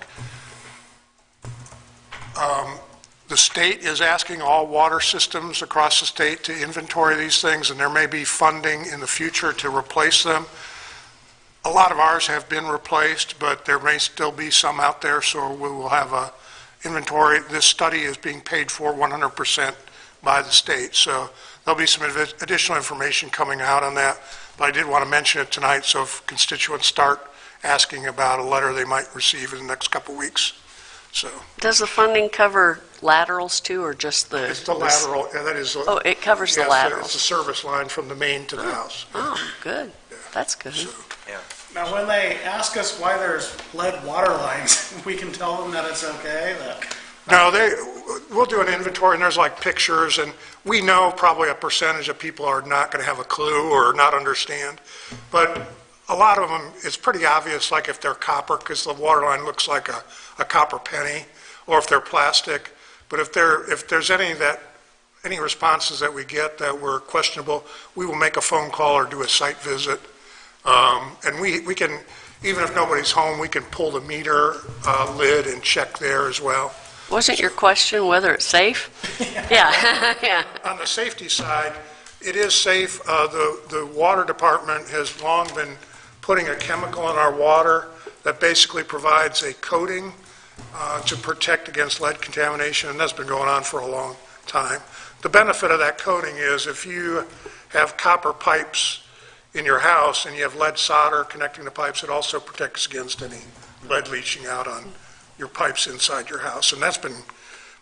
The state is asking all water systems across the state to inventory these things, and there may be funding in the future to replace them. A lot of ours have been replaced, but there may still be some out there, so we will have a inventory. This study is being paid for 100% by the state, so there'll be some additional information coming out on that, but I did want to mention it tonight, so if constituents start asking about a letter they might receive in the next couple weeks. So Does the funding cover laterals too, or just the? it's the lateral, and that is... Oh, it covers the yes, laterals. It's a service line from the main to the house. Oh, good. That's good. Now, when they ask us why there's lead water lines, we can tell them that it's okay, that... No, we'll do an inventory, and there's like pictures, and we know probably a percentage of people are not going to have a clue or not understand. But a lot of them, it's pretty obvious, like if they're copper, because the water line looks like a copper penny, or if they're plastic. But if there's any responses that we get that were questionable, we will make a phone call or do a site visit. And we can, even if nobody's home, we can pull the meter lid and check there as well. Wasn't your question whether it's safe? Yeah, yeah. On the safety side, it is safe. The water department has long been putting a chemical in our water that basically provides a coating to protect against lead contamination, and that's been going on for a long time. The benefit of that coating is if you have copper pipes in your house and you have lead solder connecting the pipes, it also protects against any lead leaching out on your pipes inside your house. And that's been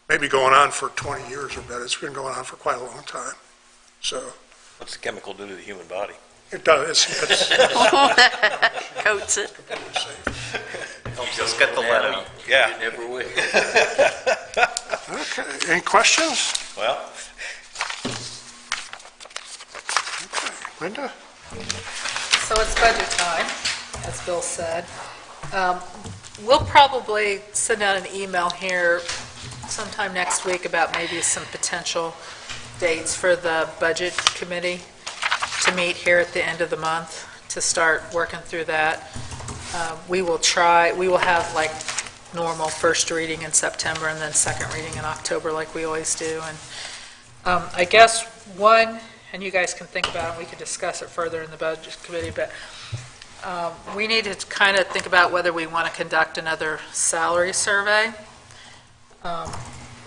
maybe going on for 20 years or better. It's been going on for quite a long time. So What's the chemical do to the human body? it does. It's Coats it. Just get the lead out. Yeah. Never will. Okay, any questions? Well, Linda? So it's budget time, as Bill said. We'll probably send out an email here sometime next week about maybe some potential dates for the budget committee to meet here at the end of the month to start working through that. We will have like normal first reading in September and then second reading in October like we always do. And I guess one, and you guys can think about it, we can discuss it further in the budget committee, but we need to kind of think about whether we want to conduct another salary survey.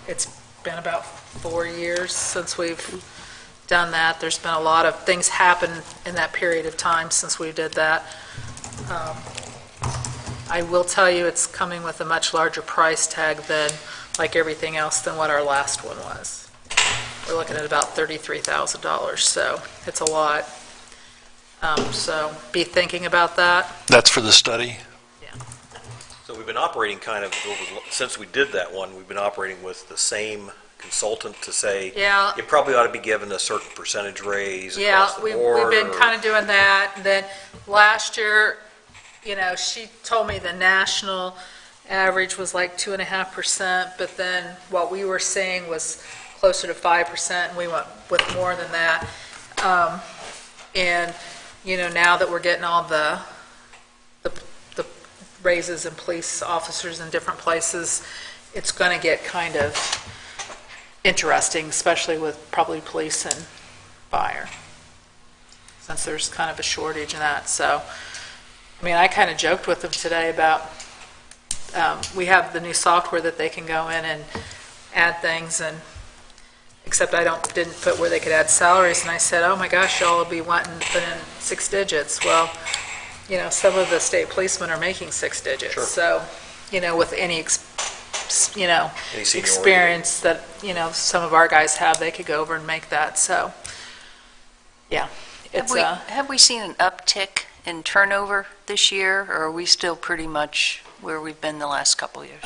It's been about 4 years since we've done that. There's been a lot of things happen in that period of time since we did that. I will tell you it's coming with a much larger price tag than, like everything else, than what our last one was. We're looking at about $33,000, so it's a lot. So be thinking about that. That's for the study? so we've been operating kind of, since we did that one, we've been operating with the same consultant to say, Yeah. you probably ought to be given a certain percentage raise Yeah, across the we've board. been or- kind of doing that. And then last year, she told me the national average was like 2.5%, but then what we were seeing was closer to 5%, and we went with more than that. And, now that we're getting all the raises in police officers in different places, it's going to get kind of interesting, especially with probably police and fire, since there's kind of a shortage in that. So, I kind of joked with them today about, we have the new software that they can go in and add things, and except I didn't put where they could add salaries, and I said, oh my gosh, y'all will be wanting to put in 6 digits. Well, some of the state policemen are making 6 digits. Sure. So, with any seniority. experience that, some of our guys have, they could go over and make that. So, yeah, it's Have we seen an uptick in turnover this year, or are we still pretty much where we've been the last couple of years?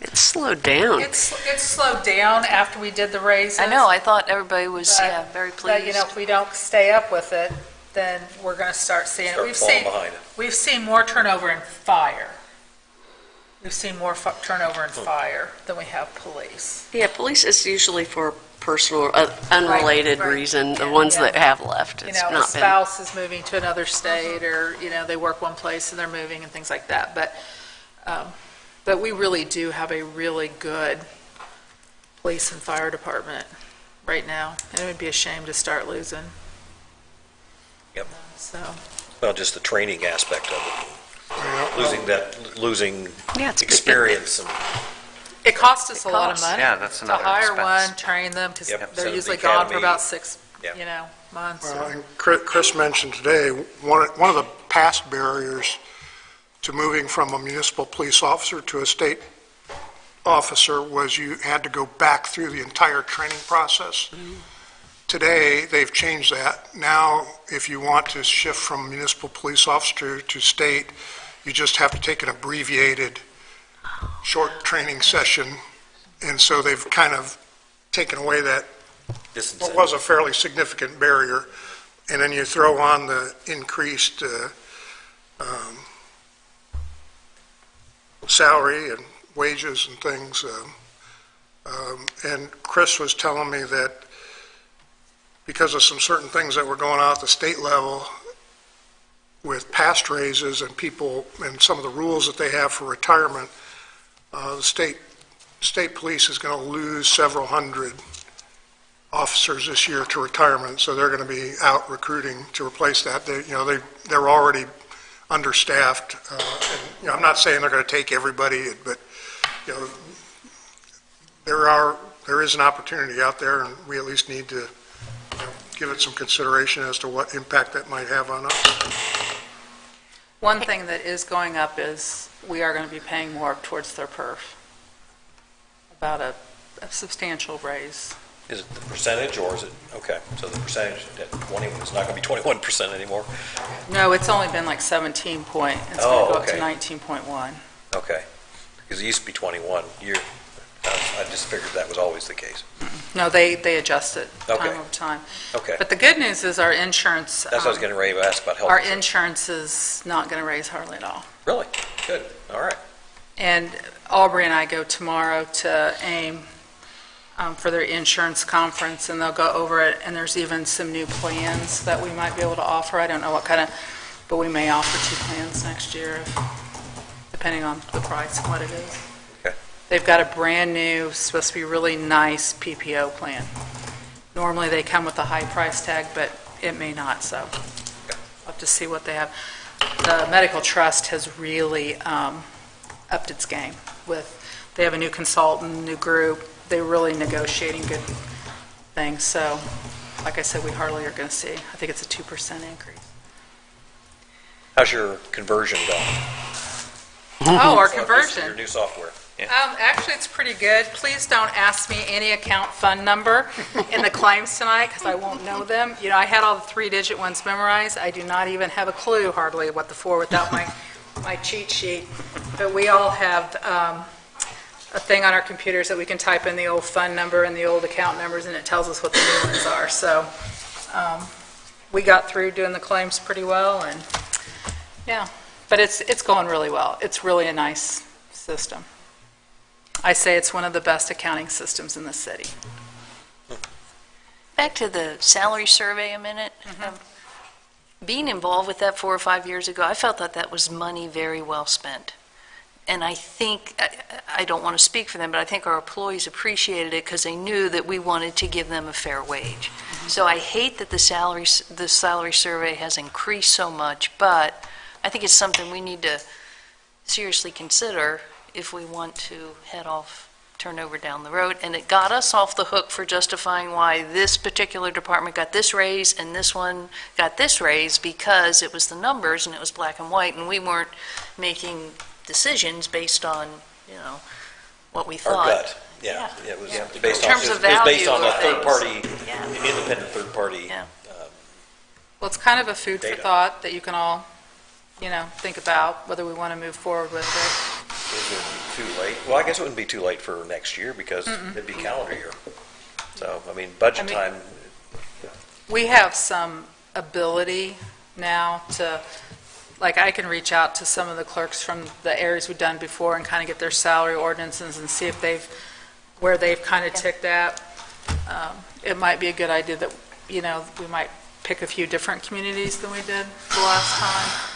It's slowed down. It's slowed down after we did the raises. I know, I thought everybody was, But- very But, pleased. if we don't stay up with it, then we're going to start seeing it. Start falling behind it. We've seen more turnover in fire. We've seen more turnover in fire than we have police. Yeah, police is usually for personal, unrelated Right, right. reason, the Yeah, ones yeah. that have left. It's A not been. spouse is moving to another state, or, they work one place and they're moving and things like that. But we really do have a really good police and fire department right now, and it would be a shame to start losing. Yep. So, Well, just the training aspect of it. Losing Yeah, it's experience and it costs us a lot of costs. money. Yeah, that's another To hire expense. one, train them, because Yep. they're Set up usually the gone for academy. about 6, Yeah. months. Well, and Chris mentioned today, one of the past barriers to moving from a municipal police officer to a state officer was you had to go back through the entire training process. Today, they've changed that. Now, if you want to shift from municipal police officer to state, you just have to take an abbreviated, short training session. And so they've kind of taken away that, what was a fairly significant barrier. And then you throw on the increased salary and wages and things. And Chris was telling me that because of some certain things that were going on at the state level with past raises and people and some of the rules that they have for retirement, the state police is going to lose several hundred officers this year to retirement, so they're going to be out recruiting to replace that. They're already understaffed. And, I'm not saying they're going to take everybody, but there is an opportunity out there, and we at least need to give it some consideration as to what impact that might have on us. One thing that is going up is we are going to be paying more towards their perf, about a substantial raise. Is it the percentage, or is it, okay, so the percentage at 20, it's not going to be 21% anymore? No, it's only been like 17 point, it's going to go up to 19.1. Okay, because it used to be 21. I just figured that was always the case. No, they adjust it time Okay. over time. Okay. But the good news is our insurance. That's what I was getting ready to ask about health Our insurance. insurance is not going to raise hardly at all. Really? Good, all right. And Aubrey and I go tomorrow to AIM for their insurance conference, and they'll go over it, and there's even some new plans that we might be able to offer. I don't know what kind of, but we may offer 2 plans next year, depending on the price and what it is. Okay. They've got a brand-new, supposed to be really nice PPO plan. Normally, they come with a high price tag, but it may not, so we'll have to see what they have. The Medical Trust has really upped its game they have a new consultant, new group. They're really negotiating good things. So, like I said, we hardly are going to see. I think it's a 2% increase. How's your conversion going? Oh, our Your conversion. new software. Yeah. Actually, it's pretty good. Please don't ask me any account fund number in the claims tonight, because I won't know them. I had all the 3-digit ones memorized. I do not even have a clue hardly what the 4 without my cheat sheet. But we all have a thing on our computers that we can type in the old fund number and the old account numbers, and it tells us what the new ones are. So we got through doing the claims pretty well, and yeah, but it's going really well. It's really a nice system. I say it's one of the best accounting systems in the city. Back to the salary survey a minute. Being involved with that 4 or 5 years ago, I felt that was money very well spent. And I think, I don't want to speak for them, but I think our employees appreciated it because they knew that we wanted to give them a fair wage. So I hate that the salary survey has increased so much, but I think it's something we need to seriously consider if we want to head off turnover down the road. And it got us off the hook for justifying why this particular department got this raise and this one got this raise, because it was the numbers and it was black and white, and we weren't making decisions based on, what we thought. Our gut, yeah. It was based In on, terms it of was based value on a of things. third-party, independent third-party. Well, it's kind of a food for Data. thought that you can all, think about whether we want to move forward with it. It wouldn't be too late. Well, I guess it wouldn't be too late for next year because it'd be calendar year. So, budget time. We have some ability now to, like, I can reach out to some of the clerks from the areas we've done before and kind of get their salary ordinances and see if where they've kind of ticked at. It might be a good idea that, we might pick a few different communities than we did the last time.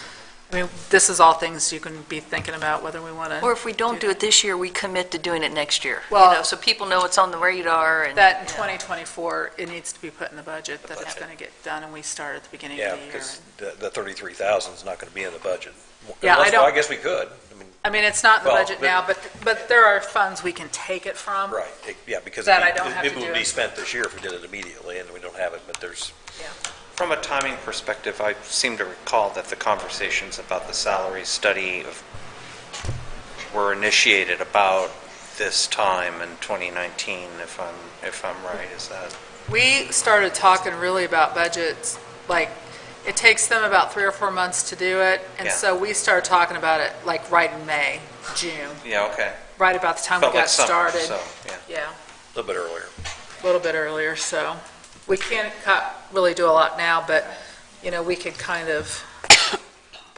This is all things you can be thinking about whether we want to. Or if we don't do it this year, we commit to doing it next year. Well, so people know it's on the radar. And that in 2024, it needs to be put in the budget that it's going to get done, and we start at the beginning Yeah, of the year. because the 33,000 is not going to be in the budget. Yeah, Unless, I guess we could. It's not in the Well, budget now, but there are funds we can take it from. Right, yeah, because That I don't have it to would do be it. spent this year if we did it immediately, and we don't have it, but there's. From a timing perspective, I seem to recall that the conversations about the salary study were initiated about this time in 2019, if I'm right. Is that? We started talking really about budgets, like, it takes them about 3 or 4 months to do it, and so we started talking about it like right in May, June, Yeah, okay. right about the time we Felt like got summer, started. so, Yeah, A little bit earlier. a little bit earlier, so we can't really do a lot now, but, we could kind of,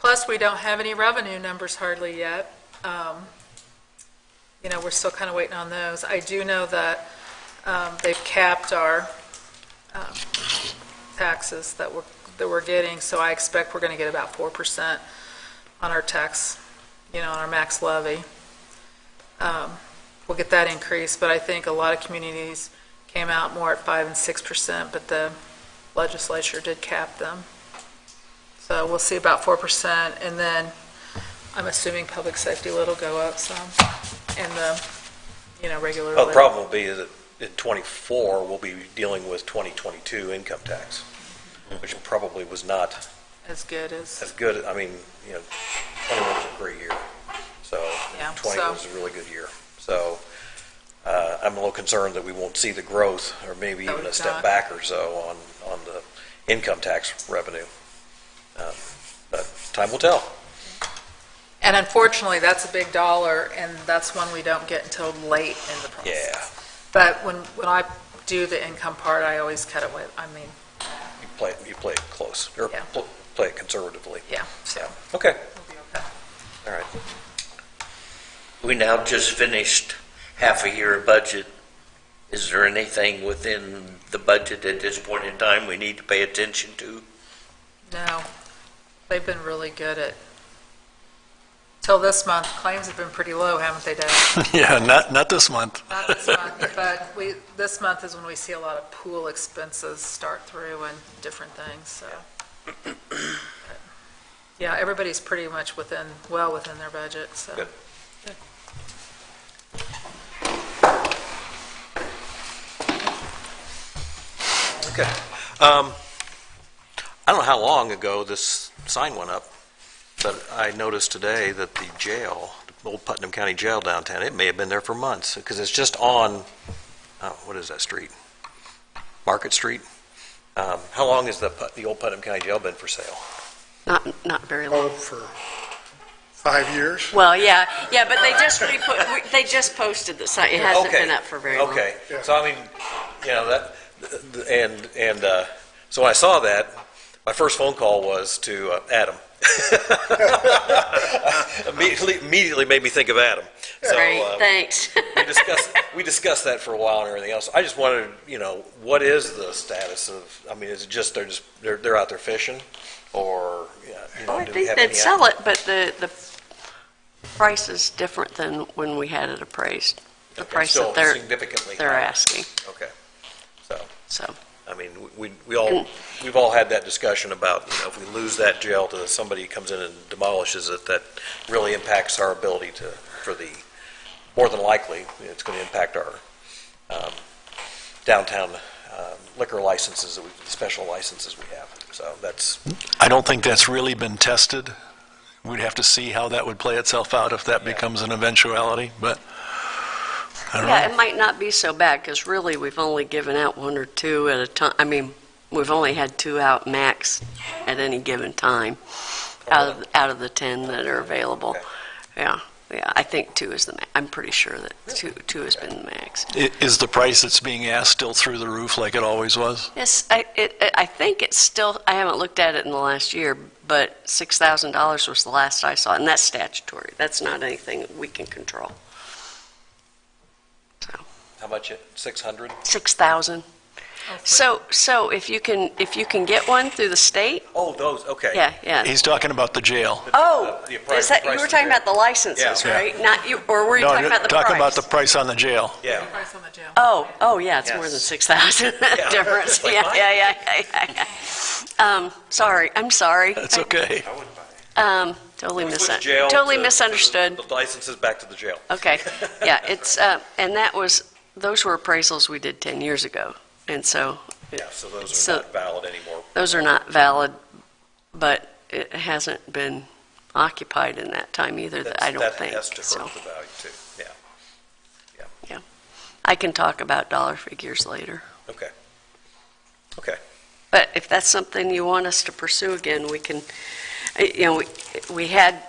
Plus, we don't have any revenue numbers hardly yet. We're still kind of waiting on those. I do know that they've capped our taxes that we're getting, so I expect we're going to get about 4% on our tax, on our max levy. We'll get that increase, but I think a lot of communities came out more at 5 and 6%, but the legislature did cap them. So we'll see about 4%, and then I'm assuming public safety will go up some, and the, regular. Well, the problem will be is that in '24, we'll be dealing with 2022 income tax, which probably was not as good as. as good. I mean, 21 was a great year, so Yeah, 20 was a really good year. So I'm a little concerned that we won't see the growth, or maybe That even a we've step got. back or so on the income tax revenue. But time will tell. And unfortunately, that's a big dollar, and that's one we don't get until late in the process. Yeah, But when I do the income part, I always cut it with, you play it close, or Yeah. play it conservatively. yeah, so Yeah. Okay. we'll be okay. All right. We now just finished half a year of budget. Is there anything within the budget at this point in time we need to pay attention to? No, they've been really good at, till this month, claims have been pretty low, haven't they, Dave? Yeah, not this month. Not this month, but this month is when we see a lot of pool expenses start through and different things, so. But, yeah, everybody's pretty much well within their budget, so. Good. Okay. I don't know how long ago this sign went up, but I noticed today that the jail, the old Putnam County Jail downtown, it may have been there for months, because it's just on, what is that street? Market Street? How long has the old Putnam County Jail been for sale? Not very long. Oh, for 5 years? Well, yeah, but they just posted the site. It hasn't Okay. been up for very long. Okay, so I mean, so when I saw that, my first phone call was to Adam. Immediately made me think of Adam. So, Great, thanks. we discussed that for a while and everything else. I just wanted, what is the status of? I mean, is it just they're out there fishing, or I do we think have they'd any sell it, but the price is different than when we had it appraised. The Okay, price still that significantly they're higher. asking. Okay, So I mean, we've all had that discussion about, if we lose that jail to somebody who comes in and demolishes it, that really impacts our ability more than likely, it's going to impact our downtown liquor licenses, the special licenses we have. So that's, I don't think that's really been tested. We'd have to see how that would play itself out if that becomes an eventuality, but I don't know. yeah, it might not be so bad because really we've only given out 1 or 2 at a time. I mean, we've only had 2 out max at any given time out of the 10 that are available. Okay. Yeah, I think 2 is the max. I'm pretty sure that 2 has been the max. Is the price that's being asked still through the roof like it always was? Yes, I think it's still, I haven't looked at it in the last year, but $6,000 was the last I saw, and that's statutory. That's not anything we can control. how much, 600? 6,000. So if you can get one through the state? Oh, those, okay. Yeah. He's talking about the jail. Oh, The price- is that, you price were of talking jail. about the licenses, Yeah. right? Not you, or were you talking about the price? talking about the price on the jail. Yeah. Price on the jail. Oh, yeah, it's more Yes. than 6,000 Yeah. difference. Like Yeah. Sorry, I'm sorry. That's okay. Totally Switch jail totally to- misunderstood. The licenses back to the jail. Okay, yeah, it's, and those were appraisals we did 10 years ago, and so Yeah, so those So- are not valid anymore. those are not valid, but it hasn't been occupied in that time either, that I don't think. That has to So, hurt the value too, yeah. I can talk about dollar figures later. Okay. But if that's something you want us to pursue again, we can, we had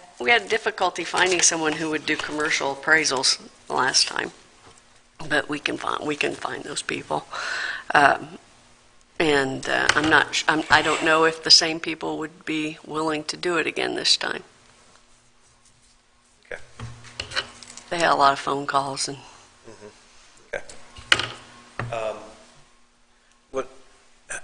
difficulty finding someone who would do commercial appraisals the last time, but we can find those people. And I don't know if the same people would be willing to do it again this time. Okay. They had a lot of phone calls and.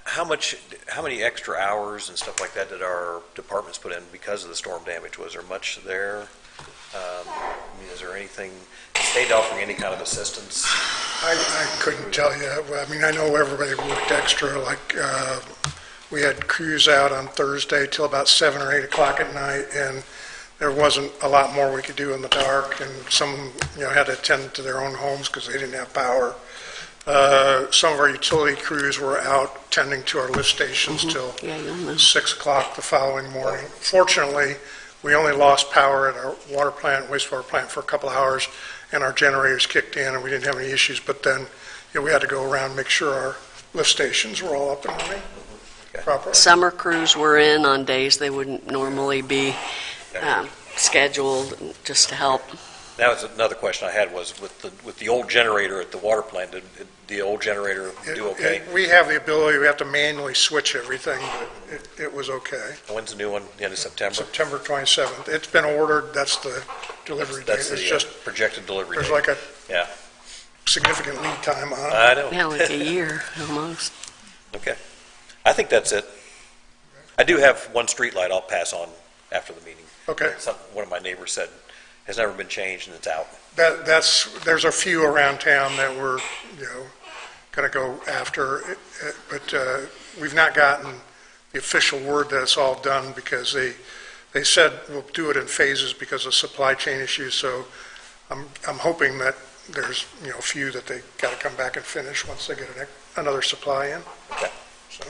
How many extra hours and stuff like that did our departments put in because of the storm damage? Was there much there? I mean, is there anything, state offering any kind of assistance? I couldn't tell you. I mean, I know everybody worked extra, like, we had crews out on Thursday till about 7 or 8 o'clock at night, and there wasn't a lot more we could do in the dark, and some, had to attend to their own homes because they didn't have power. Some of our utility crews were out tending to our lift stations till 6 o'clock the following morning. Fortunately, we only lost power at our water plant, wastewater plant for a couple hours, and our generators kicked in, and we didn't have any issues. But then, we had to go around and make sure our lift stations were all up and running properly. Summer crews were in on days they wouldn't normally be scheduled just to help. That was another question I had, was with the old generator at the water plant, did the old generator do okay? We have the ability, we have to manually switch everything, but it was okay. When's the new one? The end of September? September 27th. It's been ordered, that's the delivery date. That's the It's just, projected delivery date. there's like a Yeah, significant lead time on it. I know. Yeah, like a year almost. Okay. I think that's it. I do have one street light I'll pass on after the meeting. Okay. One of my neighbors said has never been changed and it's out. There's a few around town that we're, going to go after, but we've not gotten the official word that it's all done because they said we'll do it in phases because of supply chain issues. So I'm hoping that there's, a few that they got to come back and finish once they get another supply in. Okay. So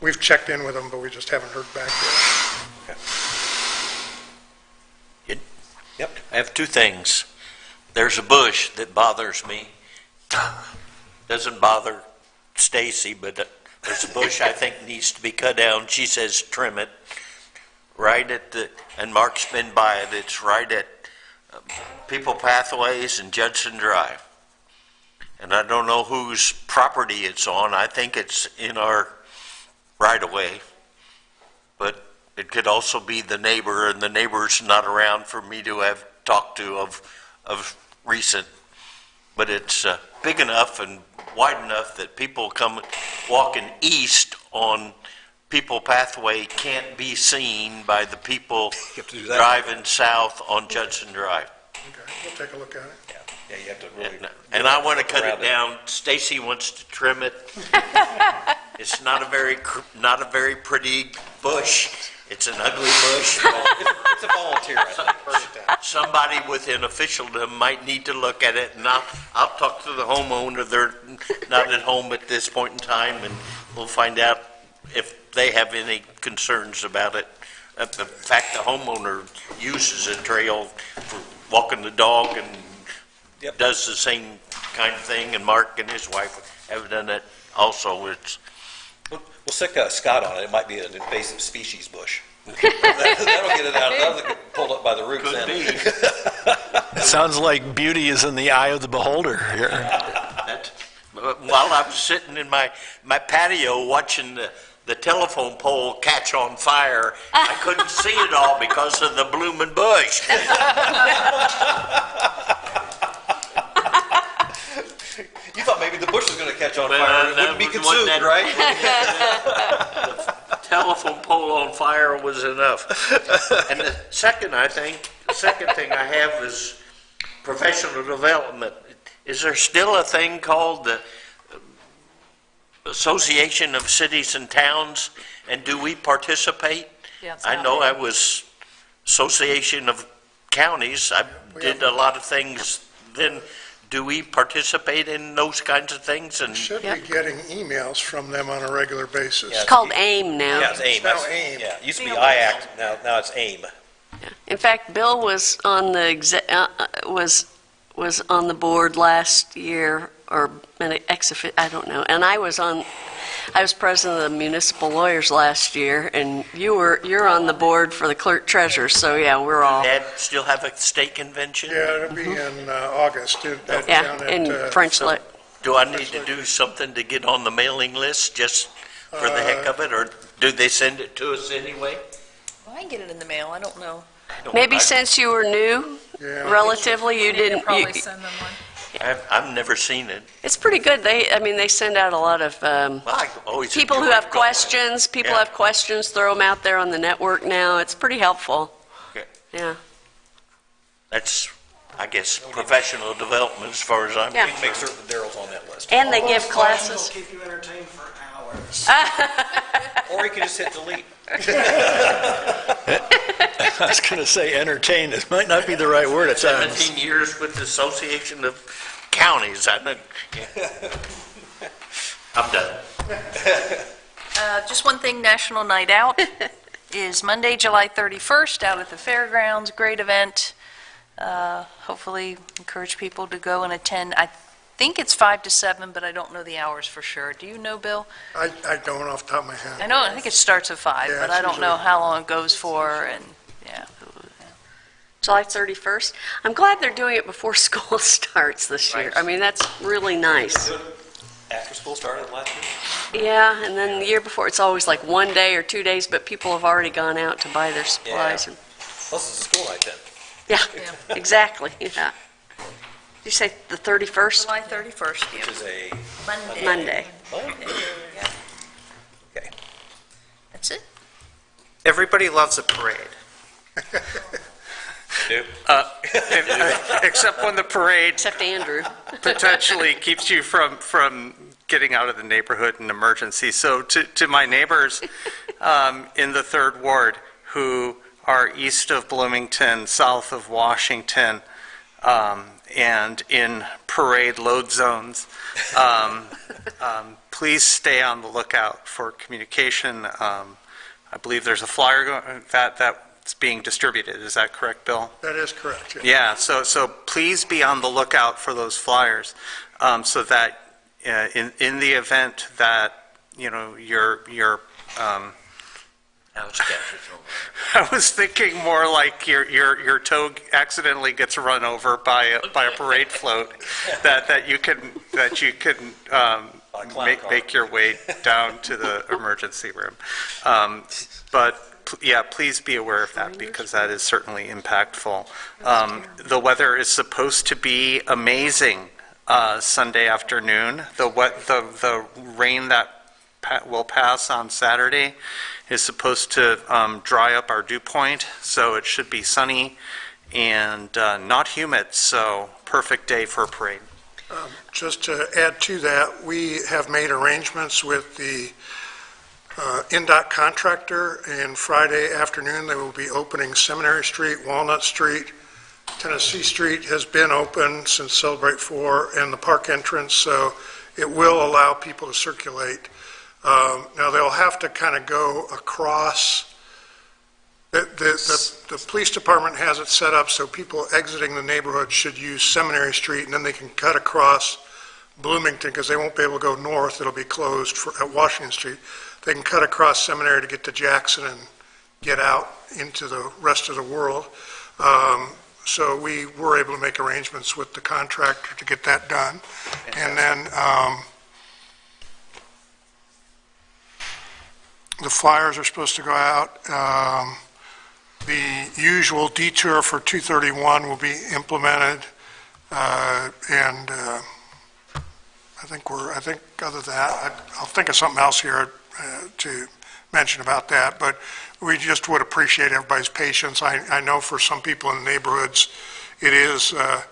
we've checked in with them, but we just haven't heard back yet. Okay. Yep. I have two things. There's a bush that bothers me. Doesn't bother Stacy, but there's a bush I think needs to be cut down. She says trim it right at and Mark's been by it. It's right at People Pathways and Judson Drive. And I don't know whose property it's on. I think it's in our right-of-way. But it could also be the neighbor, and the neighbor's not around for me to have talked to of recent. But it's big enough and wide enough that people come walking east on People Pathway can't be seen by the people driving south on Judson Drive. Okay, we'll take a look at it. Yeah, you have to really. And I want to cut it down. Stacy wants to trim it. It's not a very pretty bush. It's an ugly bush. It's a volunteer, I think. Somebody within officialdom might need to look at it, and I'll talk to the homeowner. They're not at home at this point in time, and we'll find out if they have any concerns about it. The fact the homeowner uses a trail for walking the dog and does the same kind of thing, and Mark and his wife have done it also. We'll stick Scott on it. It might be an invasive species bush. That'll get it out. That'll get pulled up by the roots. Could be. It sounds like beauty is in the eye of the beholder here. While I was sitting in my patio watching the telephone pole catch on fire, I couldn't see it all because of the blooming bush. You thought maybe the bush was going to catch on fire and it wouldn't be consumed, right? The telephone pole on fire was enough. And the second thing I have is professional development. Is there still a thing called the Association of Cities and Towns, and do we participate? Yeah, I know I was Association of Counties. I did a lot of things then. Do we participate in those kinds of things? And Should be getting emails from them on a regular basis. It's called AIM now. Yeah, it's AIM. It's now AIM. Yeah, it used to be IACT. Now it's AIM. In fact, Bill was on the was on the board last year, or I don't know. And I was president of the municipal lawyers last year, and you're on the board for the clerk treasurer. So yeah, we're all. still have a state convention? Yeah, it'll be in August. Yeah, in French Lick. Do I need to do something to get on the mailing list just for the heck of it, or do they send it to us anyway? Well, I can get it in the mail, I don't know. Maybe since you were new, relatively, you They could didn't. probably send them one. I've never seen it. It's pretty good. They send out a lot of I always people who enjoy have going. questions. People Yeah. have questions. Throw them out there on the network now. It's pretty helpful. Okay. Yeah. That's, I guess, professional development as far as I'm Yeah. concerned. Make certain Daryl's on that list. And they All give those questions classes. will keep you entertained for hours. Or you can just hit delete. I was going to say entertain, it might not be the right word at times. 17 years with the Association of Counties. I'm done. Just one thing, National Night Out is Monday, July 31st, out at the fairgrounds. Great event. Hopefully encourage people to go and attend. I think it's 5 to 7, but I don't know the hours for sure. Do you know, Bill? I don't off the top of my head. I think it starts at 5, Yeah, but it's I don't know usually- how long it goes for, and, yeah. July 31st. I'm glad they're doing it before school starts this year. I mean, that's really nice. After school started last year? Yeah, and then the year before, it's always like 1 day or 2 days, but people have already gone out to buy their supplies. Yeah. Plus it's a school night then. Yeah, exactly, yeah. Did you say the 31st? July 31st, yeah. Which is a Monday. Monday. Yeah. Okay. That's it. Everybody loves a parade. Nope. Except when the parade Except Andrew. potentially keeps you from getting out of the neighborhood in emergency. So to my neighbors in the third ward who are east of Bloomington, south of Washington, and in parade load zones, please stay on the lookout for communication. I believe there's a flyer that's being distributed. Is that correct, Bill? That is correct, yeah. Yeah, so please be on the lookout for those flyers, so that in the event that, your I was thinking more like your toe accidentally gets run over by a parade float, that you can make your way down to the emergency room. But yeah, please be aware of that, because that is certainly impactful. The weather is supposed to be amazing Sunday afternoon. The rain that will pass on Saturday is supposed to dry up our dew point, so it should be sunny and not humid, so perfect day for a parade. Just to add to that, we have made arrangements with the NDOT contractor, and Friday afternoon, they will be opening Seminary Street, Walnut Street. Tennessee Street has been open since Celebrate 4, and the park entrance, so it will allow people to circulate. Now, they'll have to kind of go across. The police department has it set up so people exiting the neighborhood should use Seminary Street, and then they can cut across Bloomington, because they won't be able to go north. It'll be closed at Washington Street. They can cut across Seminary to get to Jackson and get out into the rest of the world. So we were able to make arrangements with the contractor to get that done. And then the flyers are supposed to go out. The usual detour for 231 will be implemented. And I think other than that, I'll think of something else here to mention about that, but we just would appreciate everybody's patience. I know for some people in the neighborhoods, it is a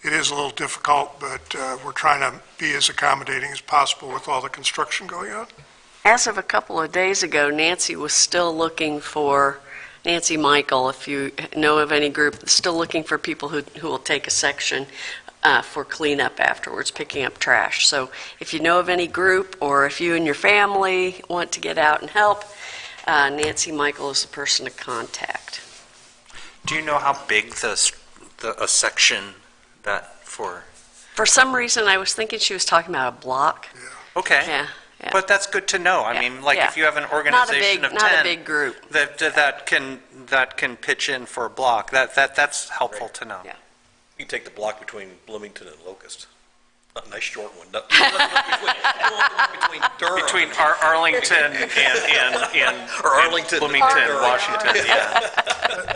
little difficult, but we're trying to be as accommodating as possible with all the construction going on. As of a couple of days ago, Nancy was still looking for, Nancy Michael, if you know of any group, still looking for people who will take a section for cleanup afterwards, picking up trash. So if you know of any group, or if you and your family want to get out and help, Nancy Michael is the person to contact. Do you know how big a section that for? For some reason, I was thinking she was talking about a block. Okay. Yeah. But that's good to know. I Yeah, mean, like yeah. if you have an organization of 10. Not a big group. That can pitch in for a block, that's helpful to know. Yeah. You can take the block between Bloomington and Locust. A nice short one. Between Durham. Between Arlington and Or Arlington. Bloomington, Washington, yeah.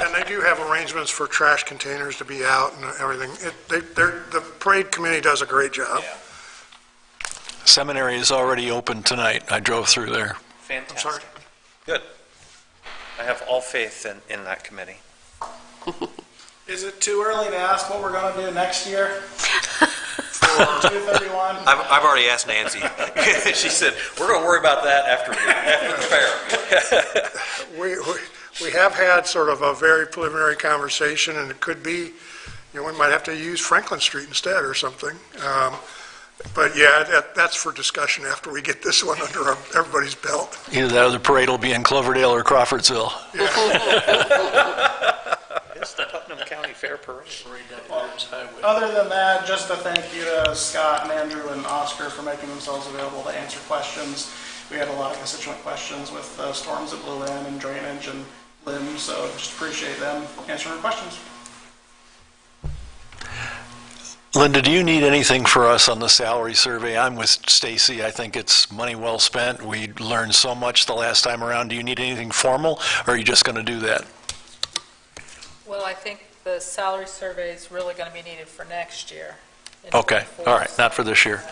And they do have arrangements for trash containers to be out and everything. The parade committee does a great job. Yeah. Seminary is already open tonight. I drove through there. I'm sorry. Fantastic. Good. I have all faith in that committee. Is it too early to ask what we're going to do next year? For 231? I've already asked Nancy. She said, we're going to worry about that after the fair. We have had sort of a very preliminary conversation, and it could be, we might have to use Franklin Street instead or something. But yeah, that's for discussion after we get this one under everybody's belt. Either that or the parade will be in Cloverdale or Crawfordsville. It's the Putnam County Fair Parade. Other than that, just a thank you to Scott and Andrew and Oscar for making themselves available to answer questions. We had a lot of constituent questions with storms that blew in and drainage and limbs, so just appreciate them answering our questions. Linda, do you need anything for us on the salary survey? I'm with Stacy. I think it's money well spent. We learned so much the last time around. Do you need anything formal, or are you just going to do that? Well, I think the salary survey is really going to be needed for next year. Okay, all right, not for this year.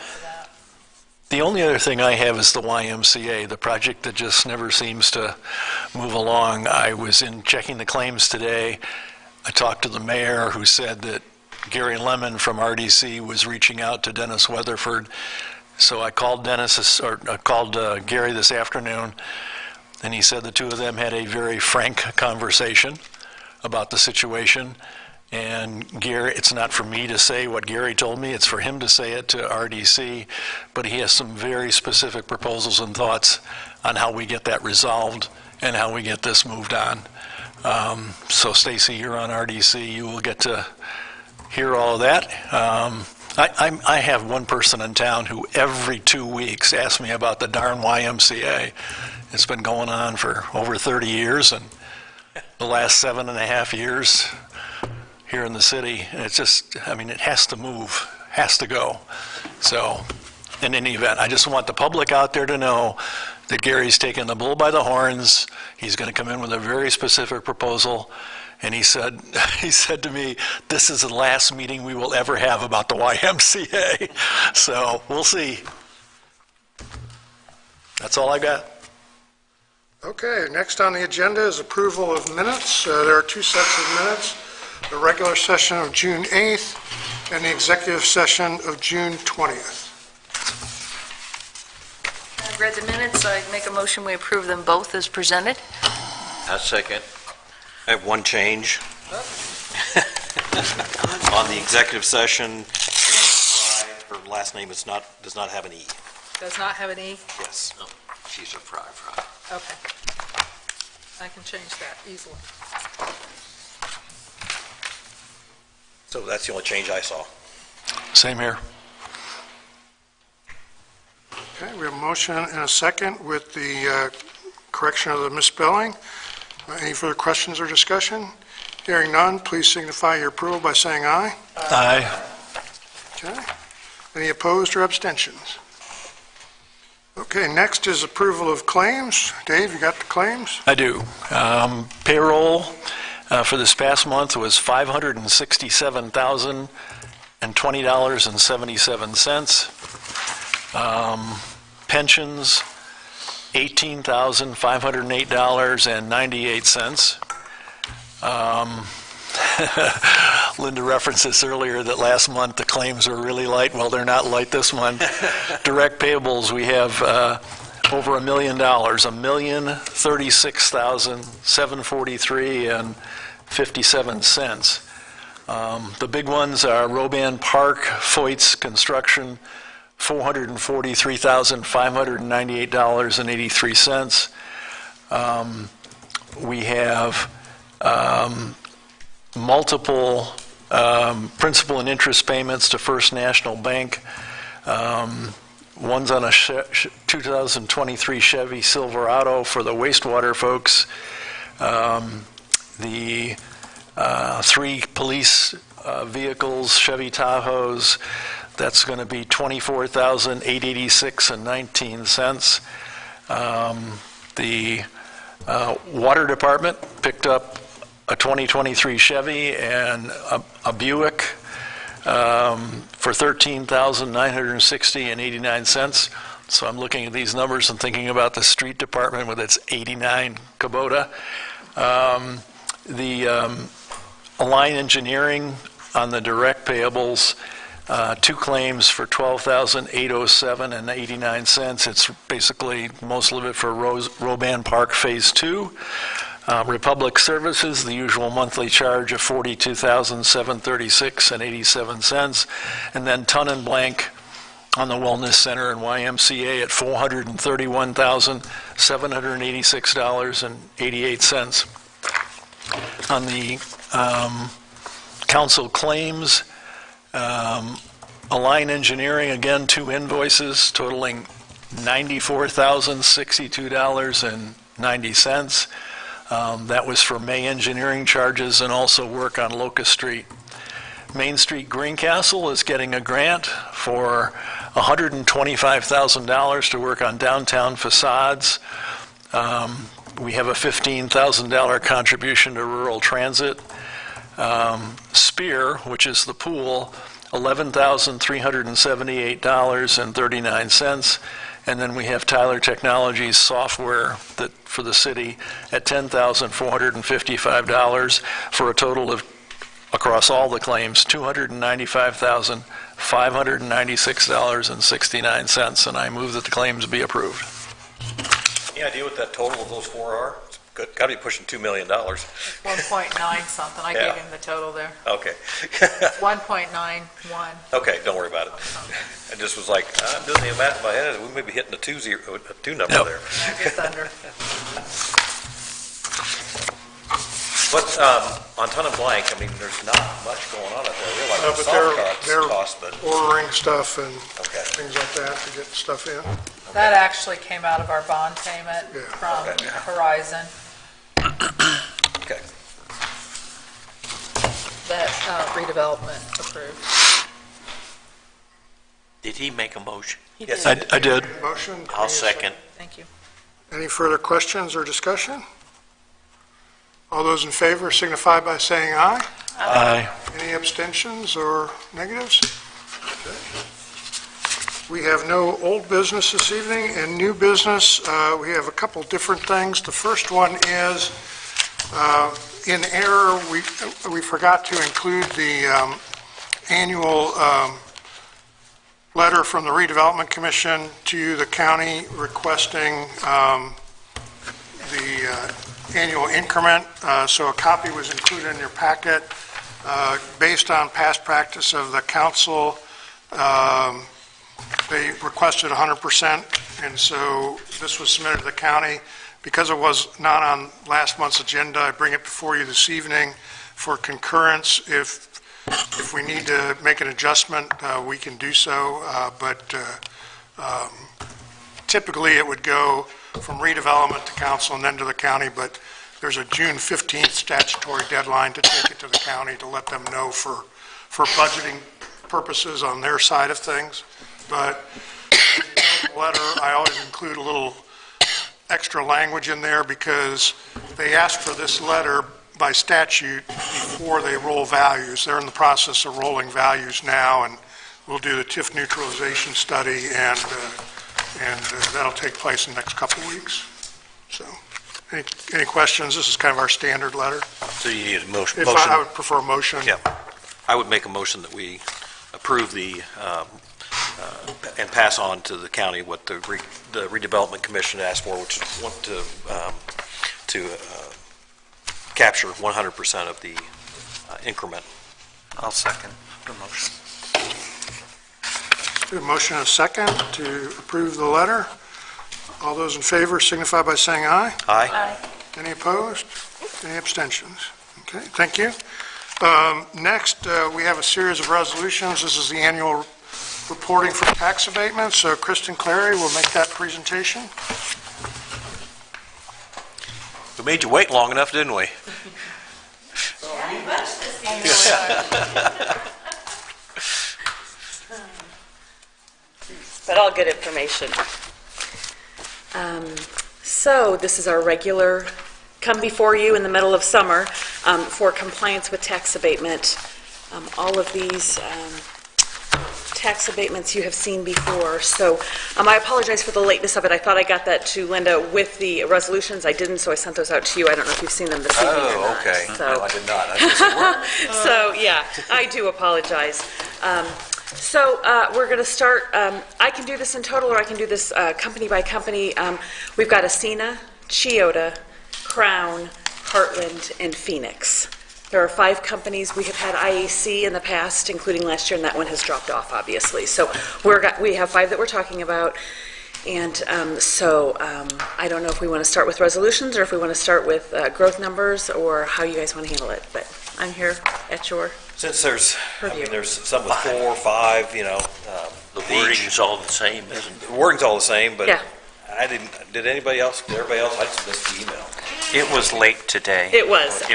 The only other thing I have is the YMCA, the project that just never seems to move along. I was in checking the claims today. I talked to the mayor, who said that Gary Lemon from RDC was reaching out to Dennis Weatherford. So I called Gary this afternoon, and he said the two of them had a very frank conversation about the situation. And Gary, it's not for me to say what Gary told me, it's for him to say it to RDC, but he has some very specific proposals and thoughts on how we get that resolved and how we get this moved on. So Stacy, you're on RDC, you will get to hear all of that. I have one person in town who every 2 weeks asks me about the darn YMCA. It's been going on for over 30 years, and the last 7.5 years here in the city, and it's just, it has to move, has to go. So, in any event, I just want the public out there to know that Gary's taking the bull by the horns. He's going to come in with a very specific proposal. And he said to me, this is the last meeting we will ever have about the YMCA. So we'll see. That's all I got. Okay, next on the agenda is approval of minutes. There are two sets of minutes, the regular session of June 8th and the executive session of June 20th. I've read the minutes. I make a motion we approve them both as presented. I second. I have one change. On the executive session, her last name does not have an E. Does not have an E? Yes. No, she's a fry. Okay. I can change that easily. So that's the only change I saw. Same here. Okay, we have a motion and a second with the correction of the misspelling. Any further questions or discussion? Hearing none, please signify your approval by saying aye. Aye. Okay. Any opposed or abstentions? Okay, next is approval of claims. Dave, you got the claims? I do. Payroll for this past month was $567,020.77. Pensions, $18,508.98. Linda referenced this earlier, that last month the claims were really light. Well, they're not light this month. Direct payables, we have over $1 million, $1,036,743.57. The big ones are Roban Park, Foyt's Construction, $443,598.83. We have multiple principal and interest payments to First National Bank. One's on a 2023 Chevy Silverado for the wastewater folks. The 3 police vehicles, Chevy Tahoes, That's going to be $24,886.19. The Water Department picked up a 2023 Chevy and a Buick for $13,960.89. So I'm looking at these numbers and thinking about the street department with its 89 Kubota. The Align Engineering on the direct payables, 2 claims for $12,807.89. It's basically most of it for Roban Park Phase 2. Republic Services, the usual monthly charge of $42,736.87. And then Ton and Blank on the Wellness Center and YMCA at $431,786.88. On the council claims, Align Engineering, again, 2 invoices totaling $94,062.90. That was for May engineering charges and also work on Locust Street. Main Street Greencastle is getting a grant for $125,000 to work on downtown facades. We have a $15,000 contribution to rural transit. Spear, which is the pool, $11,378.39. And then we have Tyler Technologies software that for the city at $10,455 for a total of, across all the claims, $295,596.69. And I move that the claims be approved. Any idea what that total of those 4 are? It's got to be pushing $2 million. 1.9 something, I gave him the total there. Okay. 1.91. Okay, don't worry about it. I just was like, I'm doing the math in my head, we may be hitting a 2 number there. Just under. But on Ton and Blank, I mean, there's not much going on out there. I realize No, the but they're cost, but ordering stuff and okay. things like that to get stuff in. That actually came out of our bond payment from Horizon. Okay. That redevelopment approved. Did he make a motion? Yes, I did. Motion? I'll second. Thank you. Any further questions or discussion? All those in favor signify by saying aye. Aye. Any abstentions or negatives? Okay. We have no old business this evening and new business. We have a couple different things. The first one is, in error, we forgot to include the annual letter from the Redevelopment Commission to the county requesting the annual increment. So a copy was included in your packet. Based on past practice of the council, they requested 100%, and so this was submitted to the county. Because it was not on last month's agenda, I bring it before you this evening for concurrence. If we need to make an adjustment, we can do so, but typically it would go from redevelopment to council and then to the county, but there's a June 15th statutory deadline to take it to the county to let them know for budgeting purposes on their side of things. But in the letter, I always include a little extra language in there because they asked for this letter by statute before they roll values. They're in the process of rolling values now, and we'll do the TIF neutralization study, and that'll take place in the next couple of weeks. So, any questions? This is kind of our standard letter. So you need a motion? I would prefer a motion. Yeah. I would make a motion that we approve the, and pass on to the county what the redevelopment commission asked for, which is want to capture 100% of the increment. I'll second the motion. A motion and a second to approve the letter. All those in favor signify by saying aye. Aye. Any opposed? Any abstentions? Okay, thank you. Next, we have a series of resolutions. This is the annual reporting for tax abatements. So Kristen Clary will make that presentation. We made you wait long enough, didn't we? but all good information. So this is our regular come before you in the middle of summer for compliance with tax abatement. All of these tax abatements you have seen before. So I apologize for the lateness of it. I thought I got that to Linda with the resolutions. I didn't, so I sent those out to you. I don't know if you've seen them this evening or not. Okay. So, No, I did not. I was gonna say, where- so yeah, I do apologize. So we're going to start, I can do this in total, or I can do this company by company. We've got Ascena, Chiyoda, Crown, Heartland, and Phoenix. There are 5 companies. We have had IAC in the past, including last year, and that one has dropped off, obviously. So we have 5 that we're talking about. And I don't know if we want to start with resolutions or if we want to start with growth numbers or how you guys want to handle it. But I'm here at your Since there's, I Review. mean, there's some with 4, 5, you know. The wording's all the same, isn't it? The wording's all the same, but Yeah. did everybody else, I just missed the email. It was late today. It was. It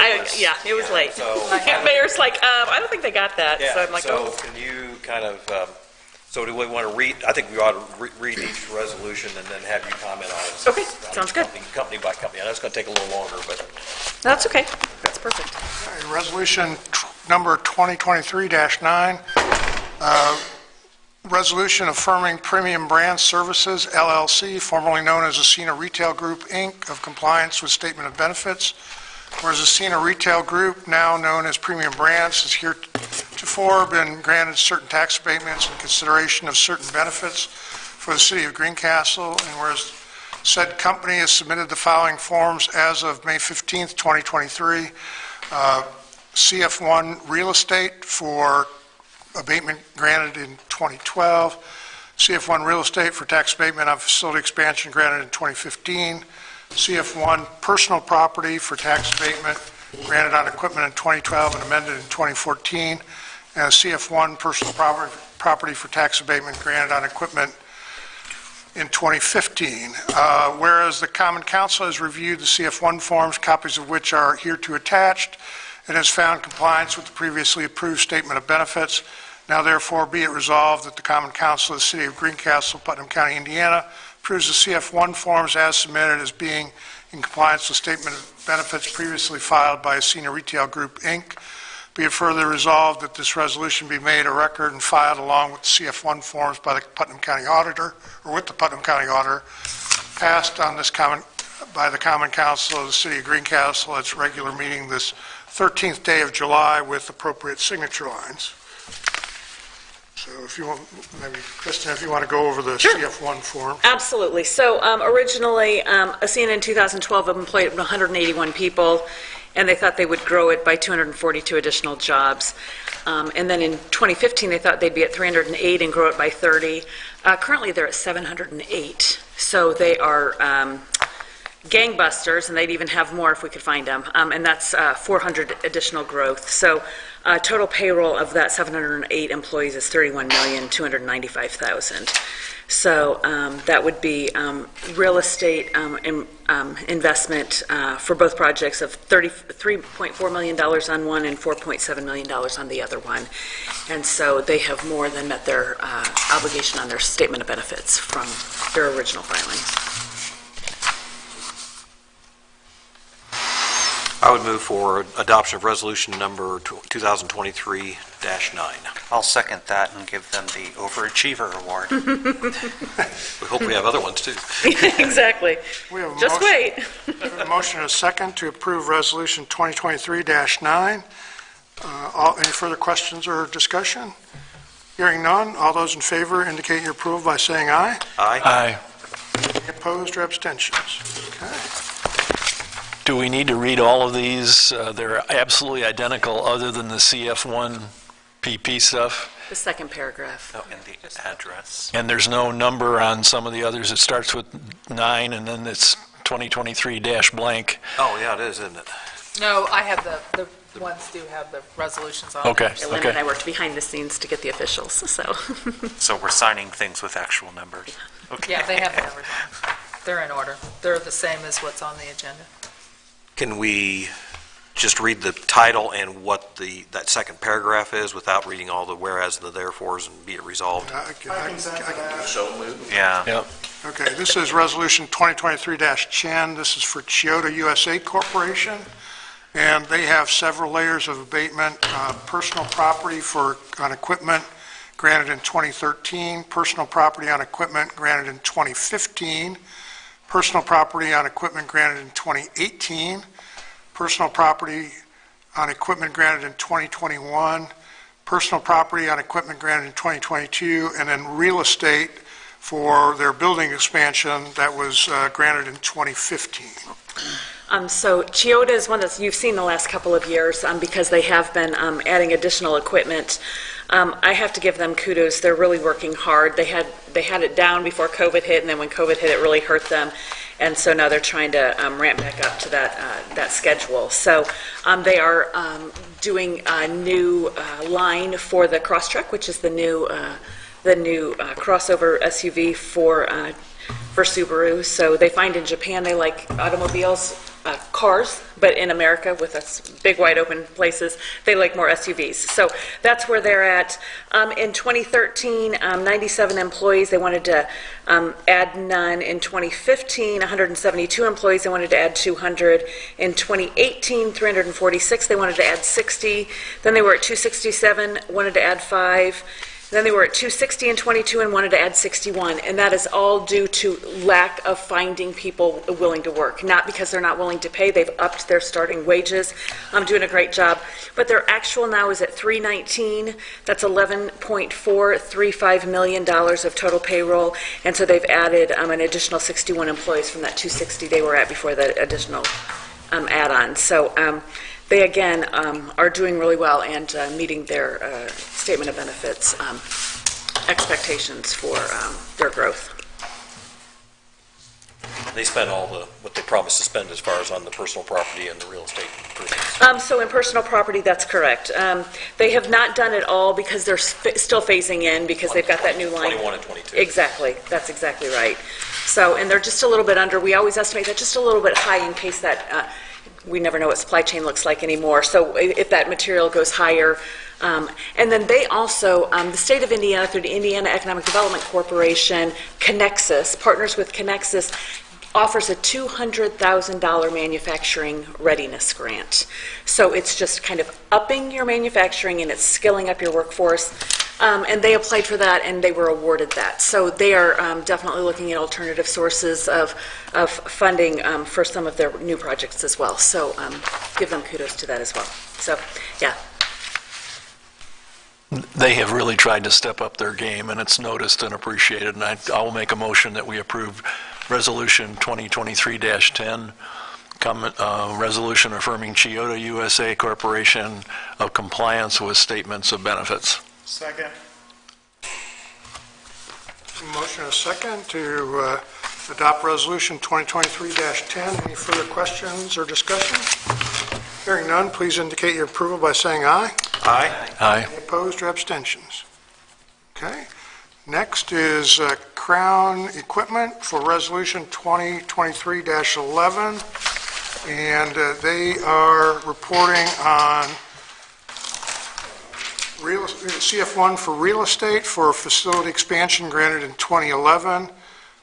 It was late. So- Mayor's like, I don't think they got that. So I'm like, so oh. can you kind of, so do we want to read, I think we ought to read each resolution and then have you comment on it. Okay, sounds good. Company by company. I know it's going to take a little longer, but That's okay. That's perfect. All right, Resolution number 2023-9, resolution affirming Premium Brand Services LLC, formerly known as Ascena Retail Group, Inc., of compliance with Statement of Benefits, whereas Ascena Retail Group, now known as Premium Brands, has heretofore been granted certain tax abatements in consideration of certain benefits for the city of Greencastle, and whereas said company has submitted the following forms as of May 15th, 2023. CF1 Real Estate for abatement granted in 2012. CF1 Real Estate for tax abatement on facility expansion granted in 2015. CF1 Personal Property for tax abatement granted on equipment in 2012 and amended in 2014. And CF1 Personal Property for tax abatement granted on equipment in 2015. Whereas the Common Council has reviewed the CF1 forms, copies of which are hereto attached, and has found compliance with the previously approved Statement of Benefits. Now therefore be it resolved that the Common Council of the City of Greencastle, Putnam County, Indiana, approves the CF1 forms as submitted as being in compliance with Statement of Benefits previously filed by Ascena Retail Group, Inc. Be it further resolved that this resolution be made a record and filed along with the CF1 forms by the Putnam County Auditor, or with the Putnam County Auditor, passed on this by the Common Council of the City of Greencastle at its regular meeting this 13th day of July with appropriate signature lines. So if you want, maybe Kristen, if you want to go over the CF1 form. Absolutely. So originally, Ascena in 2012 employed 181 people, and they thought they would grow it by 242 additional jobs. And then in 2015, they thought they'd be at 308 and grow it by 30. Currently, they're at 708. So they are gangbusters, and they'd even have more if we could find them. And that's 400 additional growth. So total payroll of that 708 employees is $31,295,000. So that would be real estate investment for both projects of $3.4 million on one and $4.7 million on the other one. And so they have more than met their obligation on their Statement of Benefits from their original filing. I would move for adoption of resolution number 2023-9. I'll second that and give them the Overachiever Award. We hope we have other ones, too. Exactly. We have a Just motion- wait. we have a motion and a second to approve Resolution 2023-9. Any further questions or discussion? Hearing none, all those in favor indicate your approval by saying aye. Aye. Any opposed or abstentions? Okay. Do we need to read all of these? They're absolutely identical, other than the CF1 PP stuff, The second paragraph. And the address. and there's no number on some of the others. It starts with 9, and then it's 2023-blank. Oh, yeah, it is, isn't it? No, I have the ones do have the resolutions on. Okay. there. Lynn and I worked behind the scenes to get the officials, so. So we're signing things with actual numbers. Okay. Yeah, they have numbers on. They're in order. They're the same as what's on the agenda. Can we just read the title and what that second paragraph is without reading all the whereas and the therefores and be it resolved? I can send that. So moved. Yeah. Yep. Okay, this is Resolution 2023-10. This is for Chiyoda USA Corporation, and they have several layers of abatement. Personal property on equipment granted in 2013, personal property on equipment granted in 2015, personal property on equipment granted in 2018, personal property on equipment granted in 2021, personal property on equipment granted in 2022, and then real estate for their building expansion that was granted in 2015. So Chiyoda is one that you've seen the last couple of years because they have been adding additional equipment. I have to give them kudos. They're really working hard. They had it down before COVID hit, and then when COVID hit, it really hurt them. And so now they're trying to ramp back up to that schedule. So they are doing a new line for the Crosstrek, which is the new crossover SUV for Subaru. So they find in Japan they like automobiles, cars, but in America with us big wide open places, they like more SUVs. So that's where they're at. In 2013, 97 employees, they wanted to add none. In 2015, 172 employees, they wanted to add 200. In 2018, 346, they wanted to add 60. Then they were at 267, wanted to add 5. Then they were at 260 and 22 and wanted to add 61, and that is all due to lack of finding people willing to work. Not because they're not willing to pay, they've upped their starting wages. I'm doing a great job. But their actual now is at 319. That's $11.435 million of total payroll, and so they've added an additional 61 employees from that 260 they were at before the additional add-on. So they, again, are doing really well and meeting their statement of benefits expectations for their growth. They spend what they promised to spend as far as on the personal property and the real estate improvements. So in personal property, that's correct. They have not done it all because they're still phasing in because they've got that new line. 21 and 22. Exactly. That's exactly right. So, and they're just a little bit under. We always estimate that just a little bit high in case that we never know what supply chain looks like anymore. So if that material goes higher. And then they also, the state of Indiana, through the Indiana Economic Development Corporation, Connexus, partners with Connexus, offers a $200,000 manufacturing readiness grant. So it's just kind of upping your manufacturing and it's skilling up your workforce. And they applied for that and they were awarded that. So they are definitely looking at alternative sources of funding for some of their new projects as well. So give them kudos to that as well. So, yeah. They have really tried to step up their game, and it's noticed and appreciated, and I will make a motion that we approve Resolution 2023-10, resolution affirming Chiyoda USA Corporation of compliance with statements of benefits. Second. Motion and a second to adopt Resolution 2023-10. Any further questions or discussion? Hearing none, please indicate your approval by saying aye. Aye. Aye. Any opposed or abstentions? Okay. Next is Crown Equipment for Resolution 2023-11, and they are reporting on CF1 for real estate for facility expansion granted in 2011,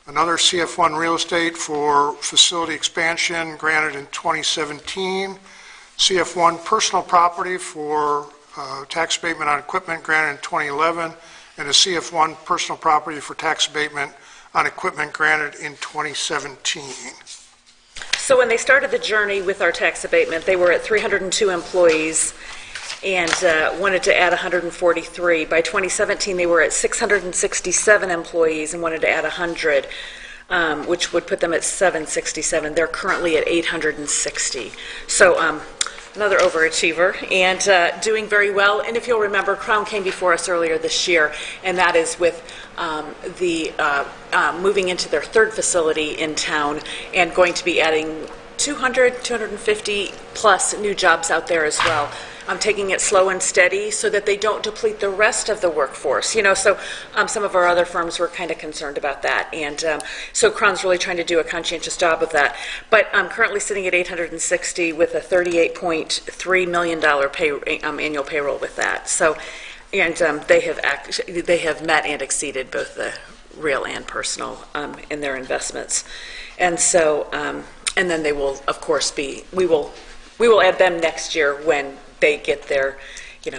another CF1 real estate for facility expansion granted in 2017, CF1 personal property for tax abatement on equipment granted in 2011, and a CF1 personal property for tax abatement on equipment granted in 2017. So when they started the journey with our tax abatement, they were at 302 employees and wanted to add 143. By 2017, they were at 667 employees and wanted to add 100, which would put them at 767. They're currently at 860. So another overachiever, and doing very well. And if you'll remember, Crown came before us earlier this year, and that is with moving into their third facility in town and going to be adding 250 plus new jobs out there as well. taking it slow and steady so that they don't deplete the rest of the workforce. So some of our other firms were kind of concerned about that. And so Crown's really trying to do a conscientious job of that. But I'm currently sitting at 860 with a $38.3 million annual payroll with that. So, and they have met and exceeded both the real and personal in their investments. And so, and then they will, of course, we will add them next year when they get their,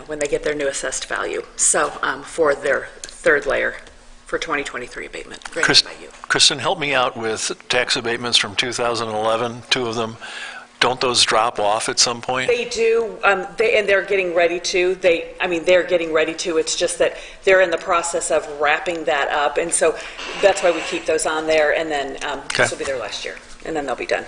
when they get their new assessed value. So for their third layer for 2023 abatement, granted by you. Kristen, help me out with tax abatements from 2011, two of them. Don't those drop off at some point? They do, and they're getting ready to. They're getting ready to. It's just that they're in the process of wrapping that up, and so that's why we keep those on there, and then this will be their last year, and then they'll be done.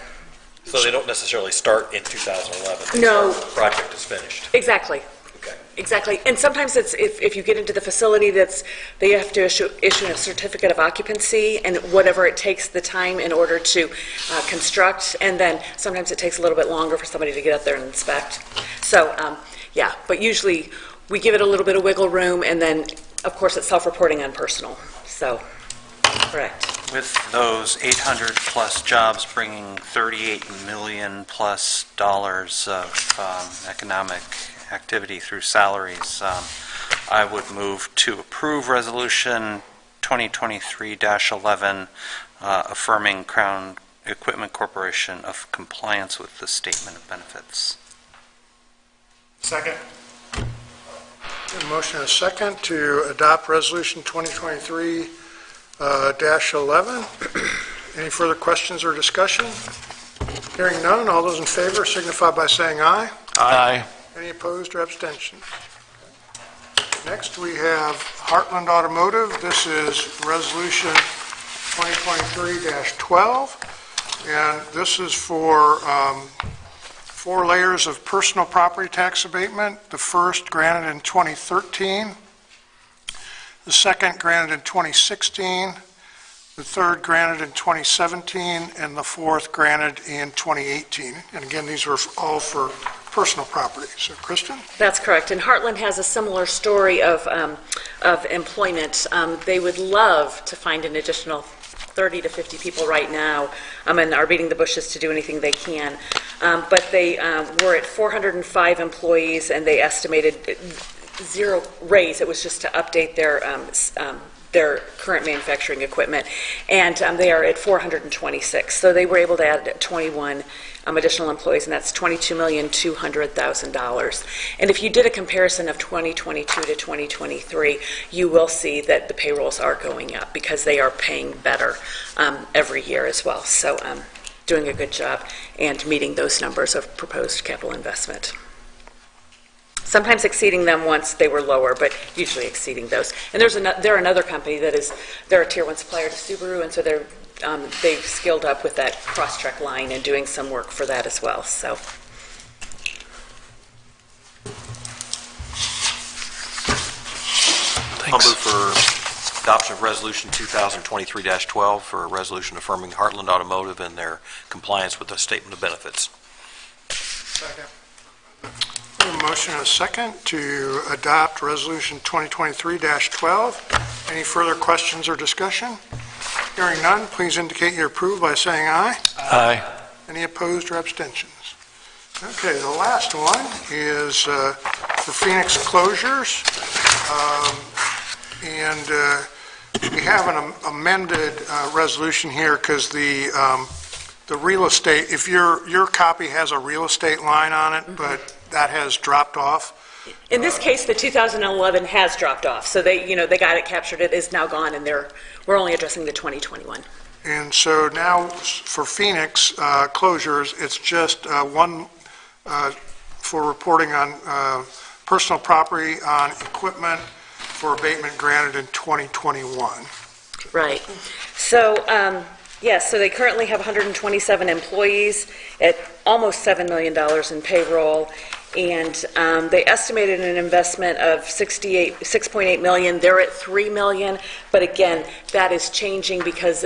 So they don't necessarily start in 2011? No. The project is finished? Exactly. Okay. Exactly. And sometimes it's if you get into the facility, they have to issue a certificate of occupancy and whatever it takes the time in order to construct, and then sometimes it takes a little bit longer for somebody to get up there and inspect. So, but usually we give it a little bit of wiggle room, and then, of course, it's self-reporting on personal. So, correct. With those 800 plus jobs bringing $38 million plus of economic activity through salaries, I would move to approve Resolution 2023-11 affirming Crown Equipment Corporation of compliance with the Statement of Benefits. Second. A motion and a second to adopt Resolution 2023-11. Any further questions or discussion? Hearing none, all those in favor signify by saying aye. Aye. Any opposed or abstentions? Next, we have Heartland Automotive. This is Resolution 2023-12, and this is for 4 layers of personal property tax abatement. The first granted in 2013, the second granted in 2016, the third granted in 2017, and the fourth granted in 2018. And again, these are all for personal property. So, Kristen? That's correct. And Heartland has a similar story of employment. They would love to find an additional 30 to 50 people right now, and are beating the bushes to do anything they can. But they were at 405 employees, and they estimated zero raise. It was just to update their current manufacturing equipment, and they are at 426. So they were able to add 21 additional employees, and that's $22,200,000. And if you did a comparison of 2022 to 2023, you will see that the payrolls are going up because they are paying better every year as well. So doing a good job and meeting those numbers of proposed capital investment. Sometimes exceeding them once they were lower, but usually exceeding those. And they're another company they're a tier 1 supplier to Subaru, and so they've scaled up with that Crosstrek line and doing some work for that as well. So. I'll move for adoption of Resolution 2023-12 for a resolution affirming Heartland Automotive and their compliance with the Statement of Benefits. Second. A motion and a second to adopt Resolution 2023-12. Any further questions or discussion? Hearing none, please indicate your approval by saying aye. Aye. Any opposed or abstentions? Okay, the last one is for Phoenix closures. And we have an amended resolution here because the real estate, if your copy has a real estate line on it, but that has dropped off. In this case, the 2011 has dropped off, so they got it captured. It is now gone, and we're only addressing the 2021. And so now for Phoenix closures, it's just one for reporting on personal property on equipment for abatement granted in 2021. Right. So, yes, so they currently have 127 employees at almost $7 million in payroll, and they estimated an investment of $6.8 million. They're at $3 million, but again, that is changing because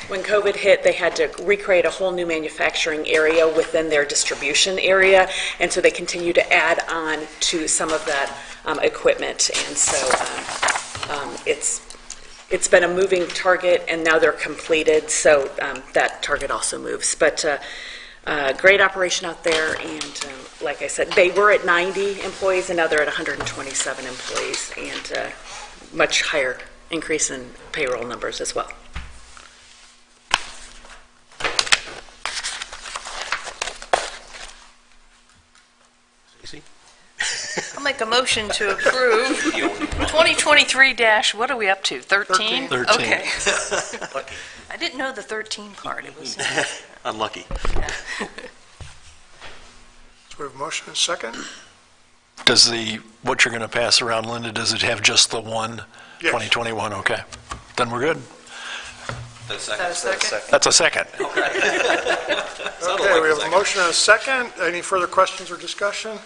when COVID hit, they had to recreate a whole new manufacturing area within their distribution area, and so they continue to add on to some of that equipment. And so it's been a moving target, and now they're completed, so that target also moves. But great operation out there, and like I said, they were at 90 employees, and now they're at 127 employees, and much higher increase in payroll numbers as well. I'll make a motion to approve 2023 dash, what are we up to, 13? 13. Okay. I didn't know the 13 part. It was Unlucky. So we have a motion and a second? Does what you're going to pass around, Linda, does it have just the one? Yes. 2021, okay. Then we're good. That's That's a second. Okay, we have a motion and a second. Any further questions or discussion?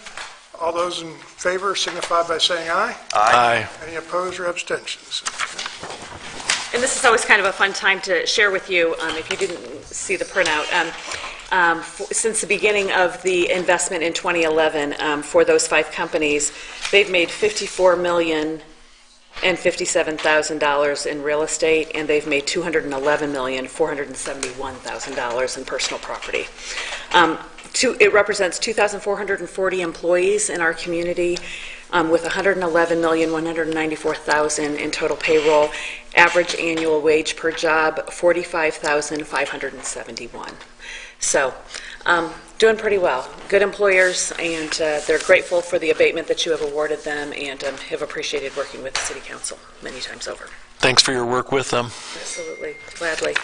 All those in favor signify by saying aye. Aye. Any opposed or abstentions? And this is always kind of a fun time to share with you, if you didn't see the printout. Since the beginning of the investment in 2011, for those 5 companies, they've made $54,057,000 in real estate, and they've made $211,471,000 in personal property. It represents 2,440 employees in our community, with $111,194,000 in total payroll. Average annual wage per job, $45,571. So, doing pretty well. Good employers, and they're grateful for the abatement that you have awarded them, and have appreciated working with the City Council many times over. Thanks for your work with them. Absolutely, gladly.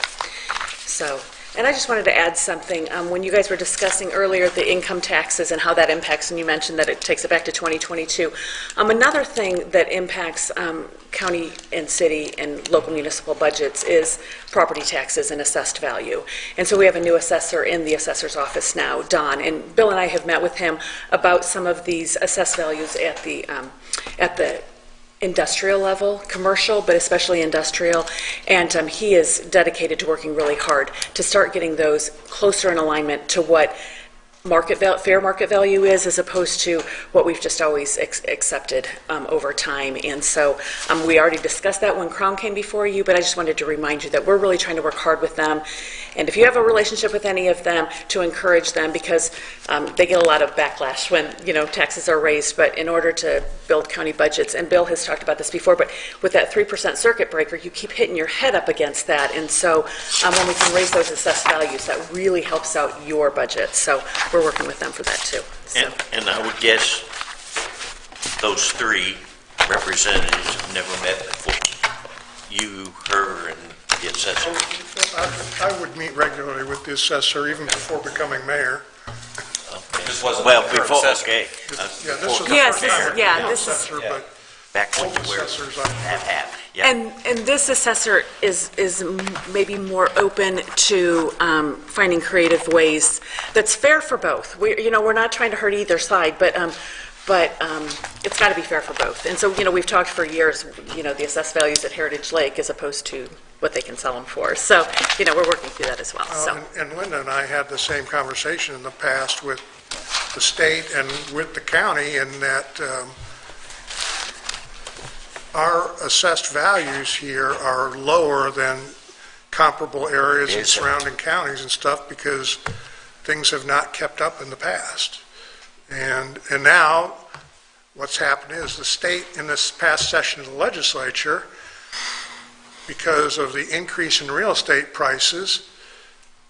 So, and I just wanted to add something. When you guys were discussing earlier the income taxes and how that impacts, and you mentioned that it takes it back to 2022, another thing that impacts county and city and local municipal budgets is property taxes and assessed value. And so we have a new assessor in the assessor's office now, Don, and Bill and I have met with him about some of these assessed values at the industrial level, commercial, but especially industrial, and he is dedicated to working really hard to start getting those closer in alignment to what fair market value is, as opposed to what we've just always accepted over time. And so we already discussed that when Crown came before you, but I just wanted to remind you that we're really trying to work hard with them. And if you have a relationship with any of them, to encourage them, because they get a lot of backlash when taxes are raised. But in order to build county budgets, and Bill has talked about this before, but with that 3% circuit breaker, you keep hitting your head up against that. And so when we can raise those assessed values, that really helps out your budget. So we're working with them for that too. So. And I would guess those 3 representatives have never met before. You, her, and the assessor. I would meet regularly with the assessor even before becoming mayor. This wasn't Well, the current before, assessor. okay. Yeah, this was the Yes, first this is- time yeah, being this is- assessor, but Back when both you were assessors half. Yeah. And this assessor is maybe more open to finding creative ways that's fair for both. We're not trying to hurt either side, but it's got to be fair for both. And so we've talked for years, the assessed values at Heritage Lake as opposed to what they can sell them for. So we're working through that as well. So. And Linda and I had the same conversation in the past with the state and with the county, in that our assessed values here are lower than comparable areas in surrounding counties and stuff, because things have not kept up in the past. And now what's happened is the state, in this past session of the legislature, because of the increase in real estate prices,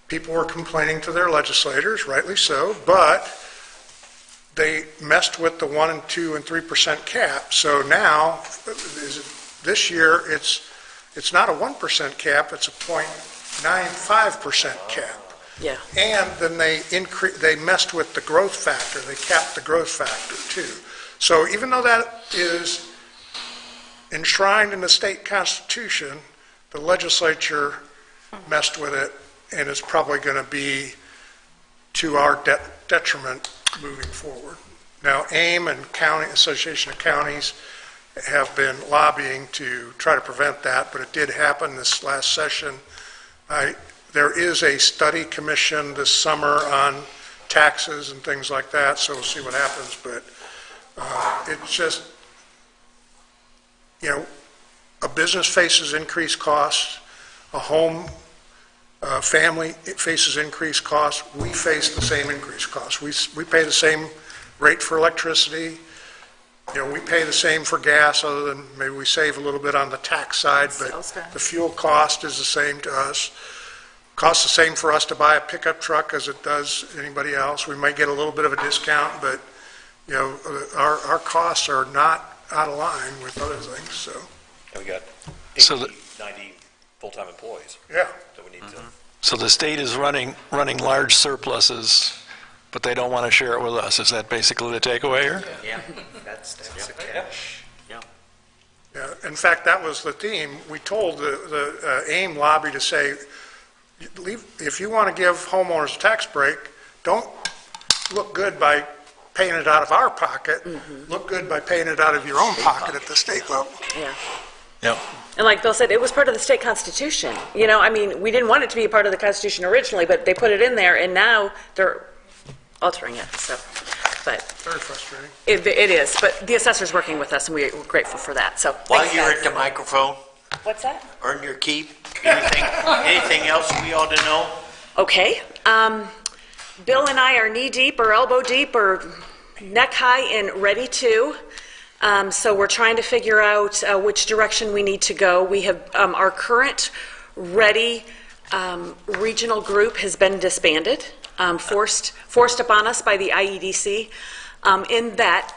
people were complaining to their legislators, rightly so, but they messed with the 1%, and 2%, and 3% cap. So now, this year, it's not a 1% cap, it's a 0.95% cap. Yeah. And then they messed with the growth factor. They capped the growth factor too. So even though that is enshrined in the state constitution, the legislature messed with it, and it's probably going to be to our detriment moving forward. Now, AIM and County Association of Counties have been lobbying to try to prevent that, but it did happen this last session. There is a study commission this summer on taxes and things like that, so we'll see what happens, but it's just, a business faces increased costs, a home family faces increased costs, we face the same increased costs. We pay the same rate for electricity, we pay the same for gas, other than maybe we save a little bit on the tax side, but the fuel cost is the same to us. Costs the same for us to buy a pickup truck as it does anybody else. We might get a little bit of a discount, but, our costs are not out of line with other things, so. And we got So 90 full-time employees. Yeah. That we need to. So the state is running large surpluses, but they don't want to share it with us. Is that basically the takeaway here? Yeah, that's the catch. Yeah. Yeah, in fact, that was the theme. We told the AIM lobby to say, if you want to give homeowners a tax break, don't look good by paying it out of our pocket. Look good by paying it out of your own pocket at the state level. Yeah. Yep. And like Bill said, it was part of the state constitution. We didn't want it to be a part of the constitution originally, but they put it in there, and now they're altering it, so. But Very frustrating. it is, but the assessor's working with us, and we're grateful for that, so. While thanks, you're guys. at the microphone, What's that? earn your keep. Anything else we ought to know? Okay. Bill and I are knee-deep or elbow-deep or neck-high in Ready To. So we're trying to figure out which direction we need to go. We have, our current Ready regional group has been disbanded, forced upon us by the IEDC. In that,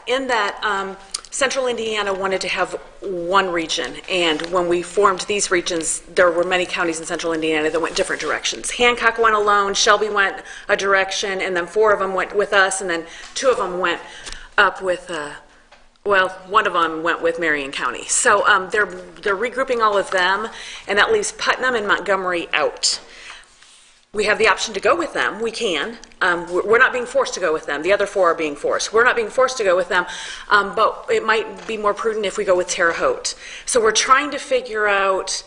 Central Indiana wanted to have one region, and when we formed these regions, there were many counties in Central Indiana that went different directions. Hancock went alone, Shelby went a direction, and then 4 of them went with us, and then 2 of them went up with, one of them went with Marion County. So they're regrouping all of them, and that leaves Putnam and Montgomery out. We have the option to go with them. We can. We're not being forced to go with them. The other 4 are being forced. We're not being forced to go with them, but it might be more prudent if we go with Terre Haute. So we're trying to figure out,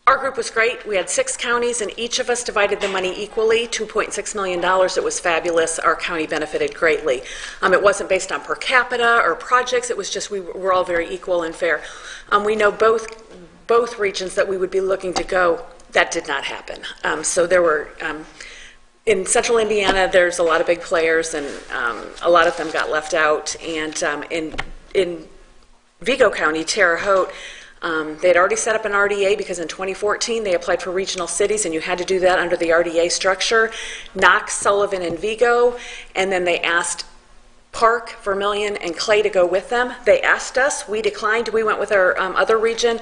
our group was great. We had 6 counties, and each of us divided the money equally, $2.6 million. It was fabulous. Our county benefited greatly. It wasn't based on per capita or projects. It was just we're all very equal and fair. We know both regions that we would be looking to go. That did not happen. So there were, in Central Indiana, there's a lot of big players, and a lot of them got left out. And in Vigo County, Terre Haute, they had already set up an RDA because in 2014 they applied for regional cities, and you had to do that under the RDA structure. Knox, Sullivan, and Vigo, and then they asked Park, Vermilion, and Clay to go with them. They asked us, we declined, we went with our other region,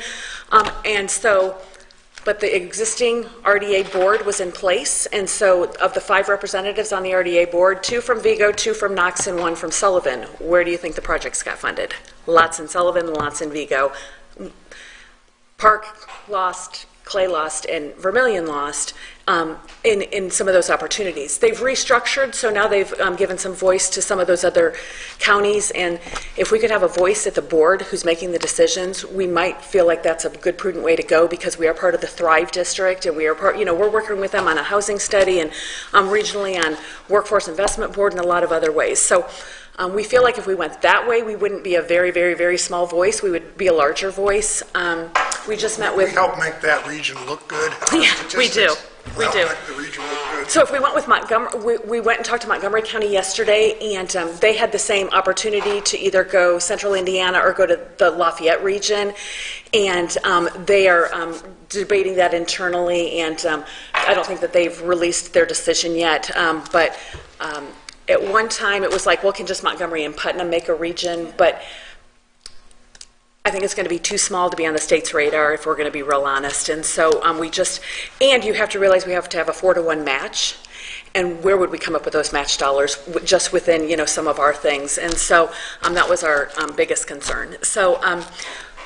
but the existing RDA board was in place, and so of the 5 representatives on the RDA board, 2 from Vigo, 2 from Knox, and 1 from Sullivan. Where do you think the projects got funded? Lots in Sullivan, lots in Vigo. Park lost, Clay lost, and Vermilion lost in some of those opportunities. They've restructured, so now they've given some voice to some of those other counties, and if we could have a voice at the board who's making the decisions, we might feel like that's a good, prudent way to go, because we are part of the Thrive District, and we are we're working with them on a housing study, and regionally on Workforce Investment Board, and a lot of other ways. So we feel like if we went that way, we wouldn't be a very, very, very small voice. We would be a larger voice. We just met with... We help make that region look good. Yeah, we do. We do. Make the region look good. So if we went with Montgomery, we went and talked to Montgomery County yesterday, and they had the same opportunity to either go Central Indiana or go to the Lafayette region, and they are debating that internally, and I don't think that they've released their decision yet, but at one time it was like, well, can just Montgomery and Putnam make a region? But I think it's going to be too small to be on the state's radar, if we're going to be real honest. And so and you have to realize we have to have a 4-to-1 match. And where would we come up with those match dollars just within, some of our things? And so that was our biggest concern. So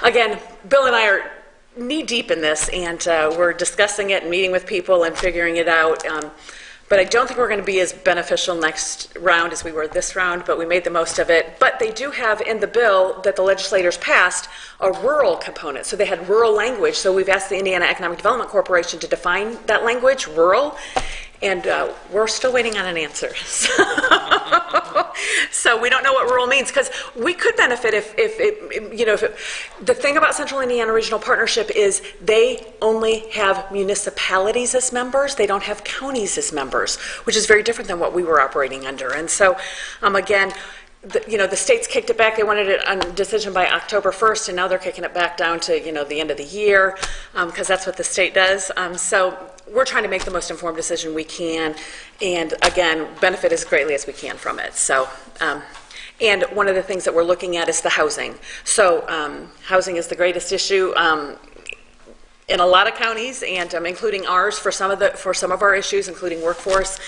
again, Bill and I are knee deep in this, and we're discussing it and meeting with people and figuring it out. But I don't think we're going to be as beneficial next round as we were this round, but we made the most of it. But they do have in the bill that the legislators passed a rural component. So they had rural language. So we've asked the Indiana Economic Development Corporation to define that language, rural, and we're still waiting on an answer. So we don't know what rural means, because we could benefit if the thing about Central Indiana Regional Partnership is they only have municipalities as members. They don't have counties as members, which is very different than what we were operating under. And so, again, the states kicked it back. They wanted it a decision by October 1st, and now they're kicking it back down to, the end of the year, because that's what the state does. So we're trying to make the most informed decision we can, and again, benefit as greatly as we can from it. So, and one of the things that we're looking at is the housing. So housing is the greatest issue in a lot of counties, and including ours for some of our issues, including workforce.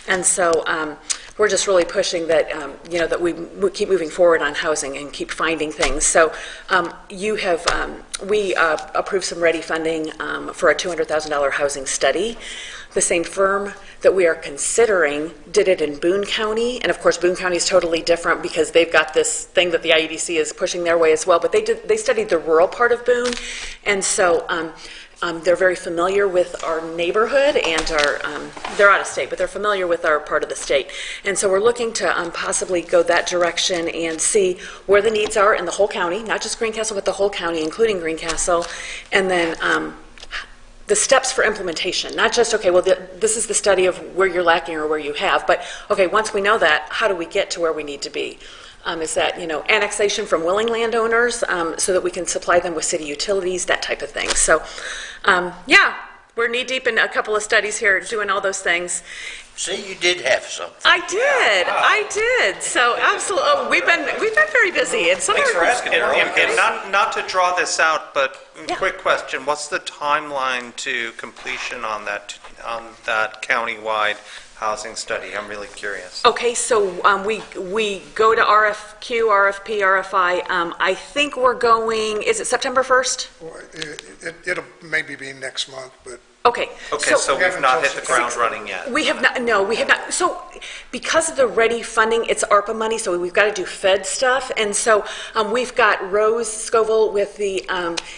And so we're just really pushing that that we keep moving forward on housing and keep finding things. So we approved some ready funding for a $200,000 housing study. The same firm that we are considering did it in Boone County, and of course Boone County is totally different because they've got this thing that the IEDC is pushing their way as well. But they studied the rural part of Boone, and so they're very familiar with our neighborhood, and they're out of state, but they're familiar with our part of the state. And so we're looking to possibly go that direction and see where the needs are in the whole county, not just Greencastle, but the whole county, including Greencastle, and then the steps for implementation, not just, okay, well, this is the study of where you're lacking or where you have, but, okay, once we know that, how do we get to where we need to be? Is that, annexation from willing landowners so that we can supply them with city utilities, that type of thing. So, yeah, we're knee-deep in a couple of studies here doing all those things. See, you did have something. I did. So, absolutely, we've been very busy. And Thanks for asking, Earl. And not to draw this out, but quick question, what's the timeline to completion on that countywide housing study? I'm really curious. Okay, so we go to RFQ, RFP, RFI. I think we're going, is it September 1st? It'll maybe be next month, but. Okay. Okay, so we've not hit the ground running yet. We have not, no, we have not. So because of the ready funding, it's ARPA money, so we've got to do Fed stuff. And so we've got Rose Scoville with the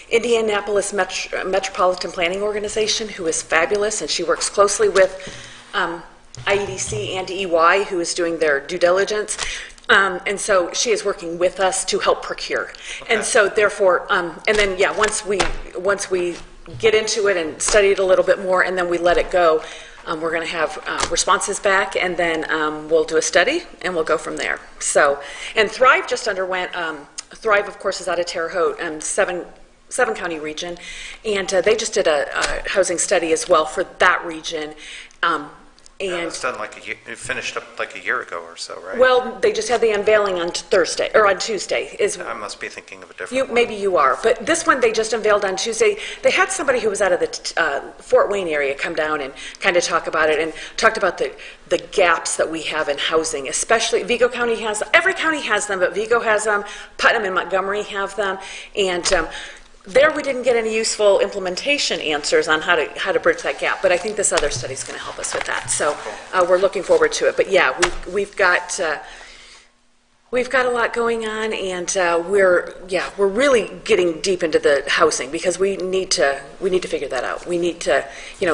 Indianapolis Metropolitan Planning Organization, who is fabulous, and she works closely with IEDC and EY, who is doing their due diligence. And so she is working with us to help procure. Okay. And so therefore, and then, yeah, once we get into it and study it a little bit more, and then we let it go, we're going to have responses back, and then we'll do a study, and we'll go from there. So, and Thrive just underwent, Thrive, of course, is out of Terre Haute, seven county region, and they just did a housing study as well for that region. And it's done it finished up like a year ago or so, right? Well, they just had the unveiling on Thursday, or on Tuesday. I must be thinking of a different one. Maybe you are, but this one they just unveiled on Tuesday. They had somebody who was out of the Fort Wayne area come down and kind of talk about it, and talked about the gaps that we have in housing, especially Vigo County has, every county has them, but Vigo has them, Putnam and Montgomery have them, and there we didn't get any useful implementation answers on how to bridge that gap, but I think this other study is going to help us with that. So we're looking forward to it. But yeah, we've got a lot going on, and we're really getting deep into the housing because we need to figure that out. We need to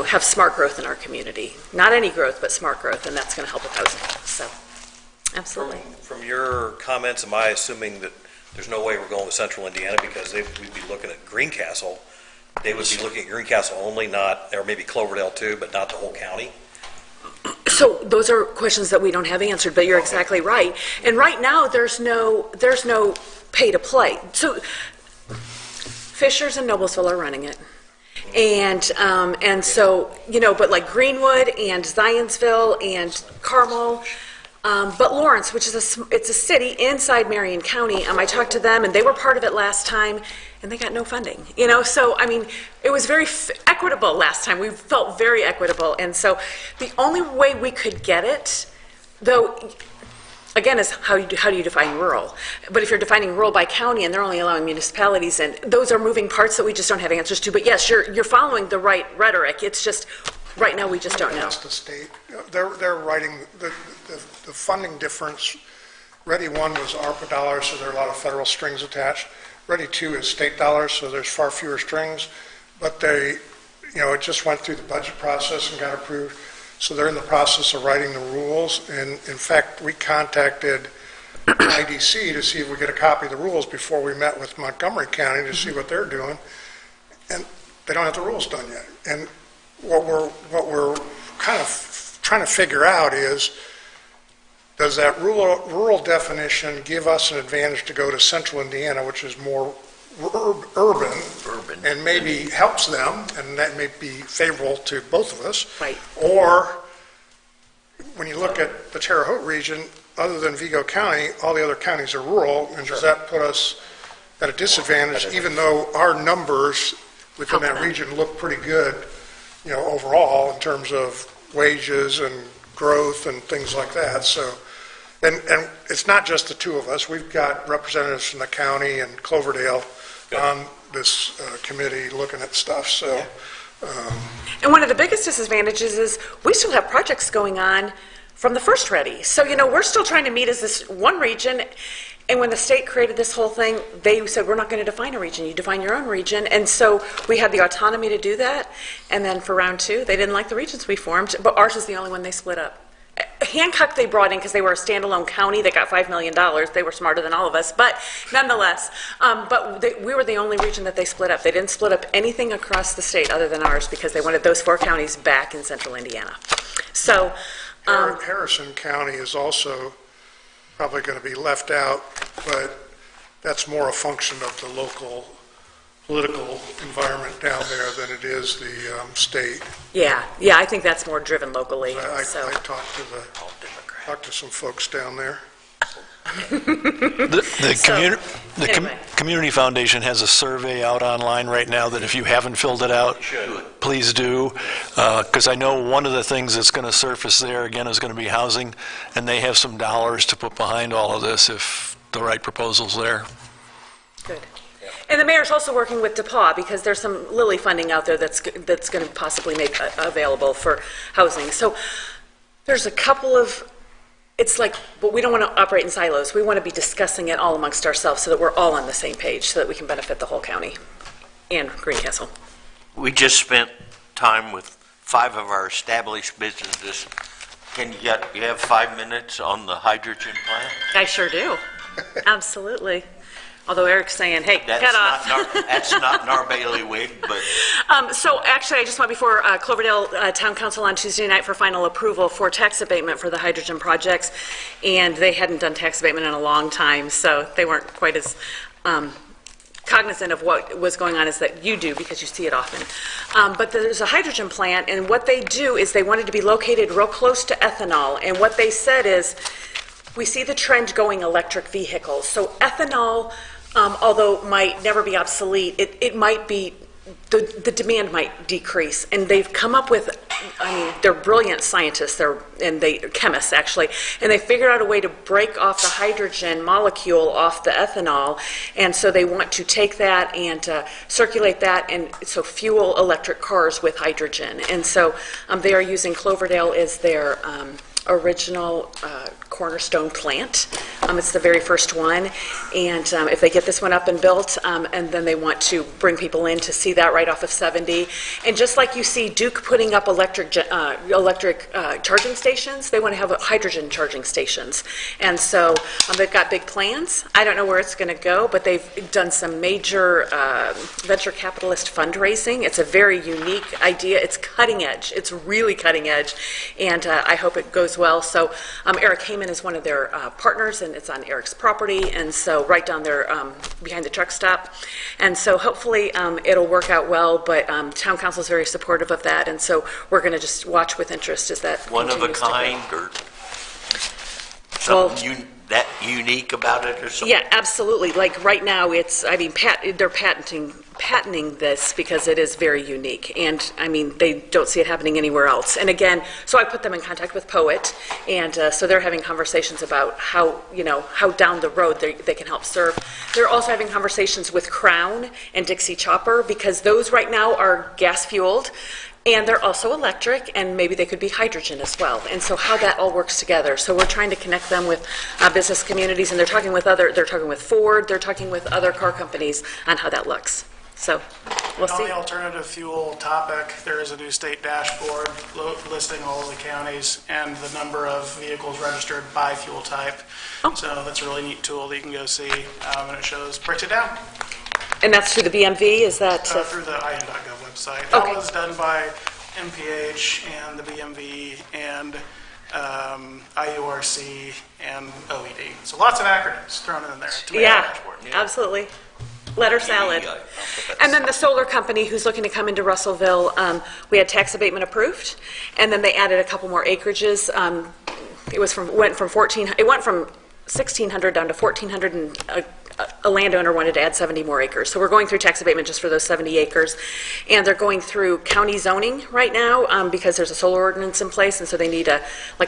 have smart growth in our community, not any growth, but smart growth, and that's going to help with housing. So absolutely. From your comments, am I assuming that there's no way we're going with Central Indiana because we'd be looking at Greencastle? They would be looking at Greencastle only, or maybe Cloverdale too, but not the whole county? So those are questions that we don't have answered, but you're exactly right. And right now, there's no pay to play. So Fishers and Noblesville are running it. And so, but like Greenwood and Zionsville and Carmel, but Lawrence, which is it's a city inside Marion County, I talked to them, and they were part of it last time, and they got no funding. So I mean, it was very equitable last time. We felt very equitable, and so the only way we could get it, though, again, is how do you define rural? But if you're defining rural by county, and they're only allowing municipalities, and those are moving parts that we just don't have answers to. But yes, you're following the right rhetoric. It's just Right now, we just don't know. That's the state. They're writing the funding difference. Ready 1 was ARPA dollars, so there are a lot of federal strings attached. Ready 2 is state dollars, so there's far fewer strings. But they, it just went through the budget process and got approved. So they're in the process of writing the rules. And in fact, we contacted IDC to see if we get a copy of the rules before we met with Montgomery County to see what they're doing. And they don't have the rules done yet. And what we're kind of trying to figure out is, does that rural definition give us an advantage to go to central Indiana, which is more urban, and maybe helps them, and that may be favorable to both of us? Right. Or, when you look at the Terre Haute region, other than Vigo County, all the other counties are rural, and does that put us at a disadvantage, even though our numbers within that region look pretty good, overall, in terms of wages and growth and things like that? So, and it's not just the two of us. We've got representatives from the county and Cloverdale on this committee looking at stuff, so. And one of the biggest disadvantages is we still have projects going on from the first Ready. So, we're still trying to meet as this one region. And when the state created this whole thing, they said, we're not going to define a region. You define your own region. And so we had the autonomy to do that. And then for round 2, they didn't like the regions we formed, but ours is the only one they split up. Hancock they brought in because they were a standalone county. They got $5 million. They were smarter than all of us, but nonetheless. We were the only region that they split up. They didn't split up anything across the state other than ours because they wanted those 4 counties back in central Indiana. So Harrison County is also probably going to be left out, but that's more a function of the local political environment down there than it is the state. Yeah, I think that's more driven locally. I talked to some folks down there. The Community Foundation has a survey out online right now that if you haven't filled it out, please do, because I know one of the things that's going to surface there again is going to be housing, and they have some dollars to put behind all of this if the right proposal's there. Good. And the mayor's also working with DePaul because there's some Lilly funding out there that's going to possibly make available for housing. So there's a couple of, it's like, but we don't want to operate in silos. We want to be discussing it all amongst ourselves so that we're all on the same page so that we can benefit the whole county and Greencastle. We just spent time with 5 of our established businesses. You have 5 minutes on the hydrogen plant? I sure do. Absolutely. Although Eric's saying, hey, head off. That's not in our bailiwick, but... So actually, I just went before Cloverdale Town Council on Tuesday night for final approval for tax abatement for the hydrogen projects, and they hadn't done tax abatement in a long time, so they weren't quite as cognizant of what was going on as that you do, because you see it often. But there's a hydrogen plant, and what they do is they wanted to be located real close to ethanol, and what they said is, we see the trend going electric vehicles. So ethanol, although might never be obsolete, it might be, the demand might decrease. And they've come up with, they're brilliant scientists, chemists actually, and they figured out a way to break off the hydrogen molecule off the ethanol. And so they want to take that and circulate that and so fuel electric cars with hydrogen. And so they are using Cloverdale as their original cornerstone plant. It's the very first one, and if they get this one up and built, and then they want to bring people in to see that right off of 70. And just like you see Duke putting up electric charging stations, they want to have hydrogen charging stations. And so they've got big plans. I don't know where it's going to go, but they've done some major venture capitalist fundraising. It's a very unique idea. It's cutting edge. It's really cutting edge, and I hope it goes well. So Eric Heyman is one of their partners, and it's on Eric's property, and so right down there behind the truck stop. And so hopefully it'll work out well, but town council is very supportive of that, and so we're going to just watch with interest as that one of a kind or something that unique about it or something? Yeah, absolutely. Like right now, it's, they're patenting this because it is very unique, and they don't see it happening anywhere else. And again, so I put them in contact with Poet, and so they're having conversations about how down the road they can help serve. They're also having conversations with Crown and Dixie Chopper because those right now are gas fueled. And they're also electric, and maybe they could be hydrogen as well. And so how that all works together. So we're trying to connect them with business communities, and they're talking with Ford, they're talking with other car companies on how that looks. So we'll On see. the alternative fuel topic, there is a new state dashboard listing all of the counties and the number of vehicles registered by fuel type. So that's a really neat tool that you can go see, and it breaks it down. And that's through the BMV, is that? Through the IN.gov website. Okay. That was done by MPH and the BMV and IURC and OED. So lots of acronyms thrown in there to make a dashboard. Absolutely. Letter salad. And then the solar company who's looking to come into Russellville, we had tax abatement approved, and then they added a couple more acreages. It went from 1,600 down to 1,400, and a landowner wanted to add 70 more acres. So we're going through tax abatement just for those 70 acres. And they're going through county zoning right now because there's a solar ordinance in place, and so they need a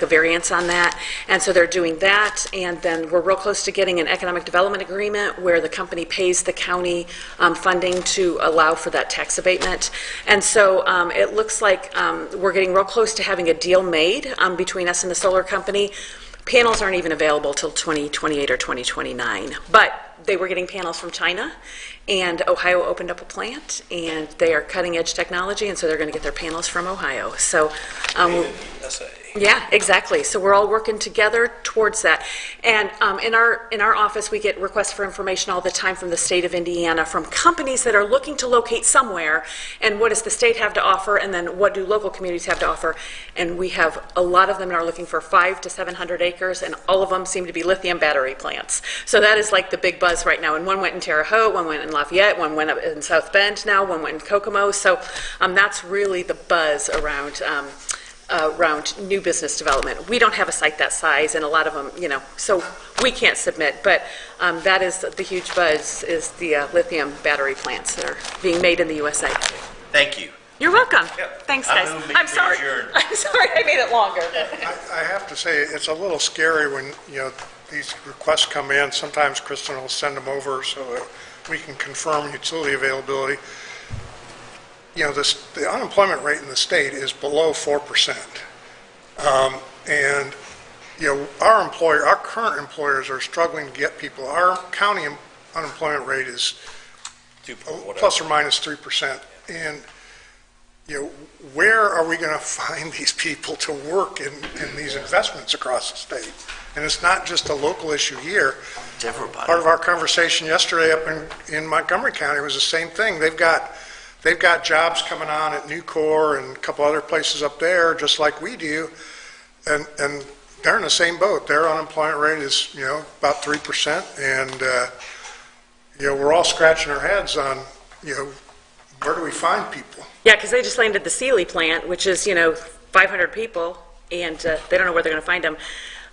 variance on that. And so they're doing that. And then we're real close to getting an economic development agreement where the company pays the county funding to allow for that tax abatement. And so it looks like we're getting real close to having a deal made between us and the solar company. Panels aren't even available till 2028 or 2029, but they were getting panels from China, and Ohio opened up a plant, and they are cutting-edge technology, and so they're going to get their panels from Ohio. So, yeah, exactly. So we're all working together towards that. And in our office, we get requests for information all the time from the state of Indiana, from companies that are looking to locate somewhere, and what does the state have to offer, and then what do local communities have to offer. And we have a lot of them that are looking for 500 to 700 acres, and all of them seem to be lithium battery plants. So that is like the big buzz right now. And one went in Terre Haute, one went in Lafayette, one went up in South Bend now, one went in Kokomo. So that's really the buzz around new business development. We don't have a site that size, and a lot of them, so we can't submit, but that is the huge buzz, is the lithium battery plants that are being made in the USA. Thank you. You're welcome. Thanks, guys. I'm sorry. adjourn. I'm sorry I made it longer. I have to say, it's a little scary when, these requests come in. Sometimes Kristen will send them over so that we can confirm utility availability. The unemployment rate in the state is below 4%. And, our current employers are struggling to get people. Our county unemployment rate is plus or minus 3%. And, where are we going to find these people to work in these investments across the state? And it's not just a local issue here. It's everybody. Part of our conversation yesterday up in Montgomery County was the same thing. They've got jobs coming on at Nucor and a couple other places up there, just like we do, and they're in the same boat. Their unemployment rate is, about 3%, and, we're all scratching our heads on, where do we find people? Yeah, because they just landed the Sealy plant, which is, 500 people, and they don't know where they're going to find them.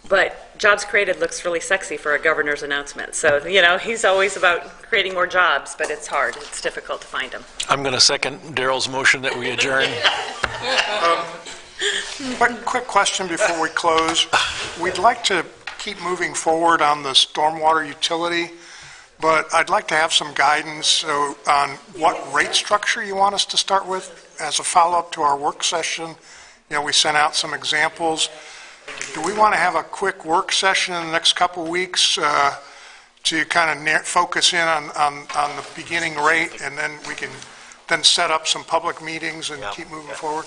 But jobs created looks really sexy for a governor's announcement. So, he's always about creating more jobs, but it's hard. It's difficult to find them. I'm going to second Darrell's motion that we adjourn. Quick question before we close. We'd like to keep moving forward on the stormwater utility, but I'd like to have some guidance on what rate structure you want us to start with as a follow-up to our work session. We sent out some examples. Do we want to have a quick work session in the next couple of weeks to kind of focus in on the beginning rate, and then we can then set up some public meetings and keep moving forward?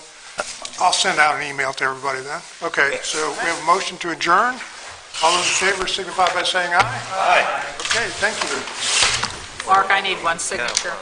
I'll send out an email to everybody then. Okay, so we have a motion to adjourn. All those in favor signify by saying aye. Aye. Okay, thank you. Mark, I need one signature.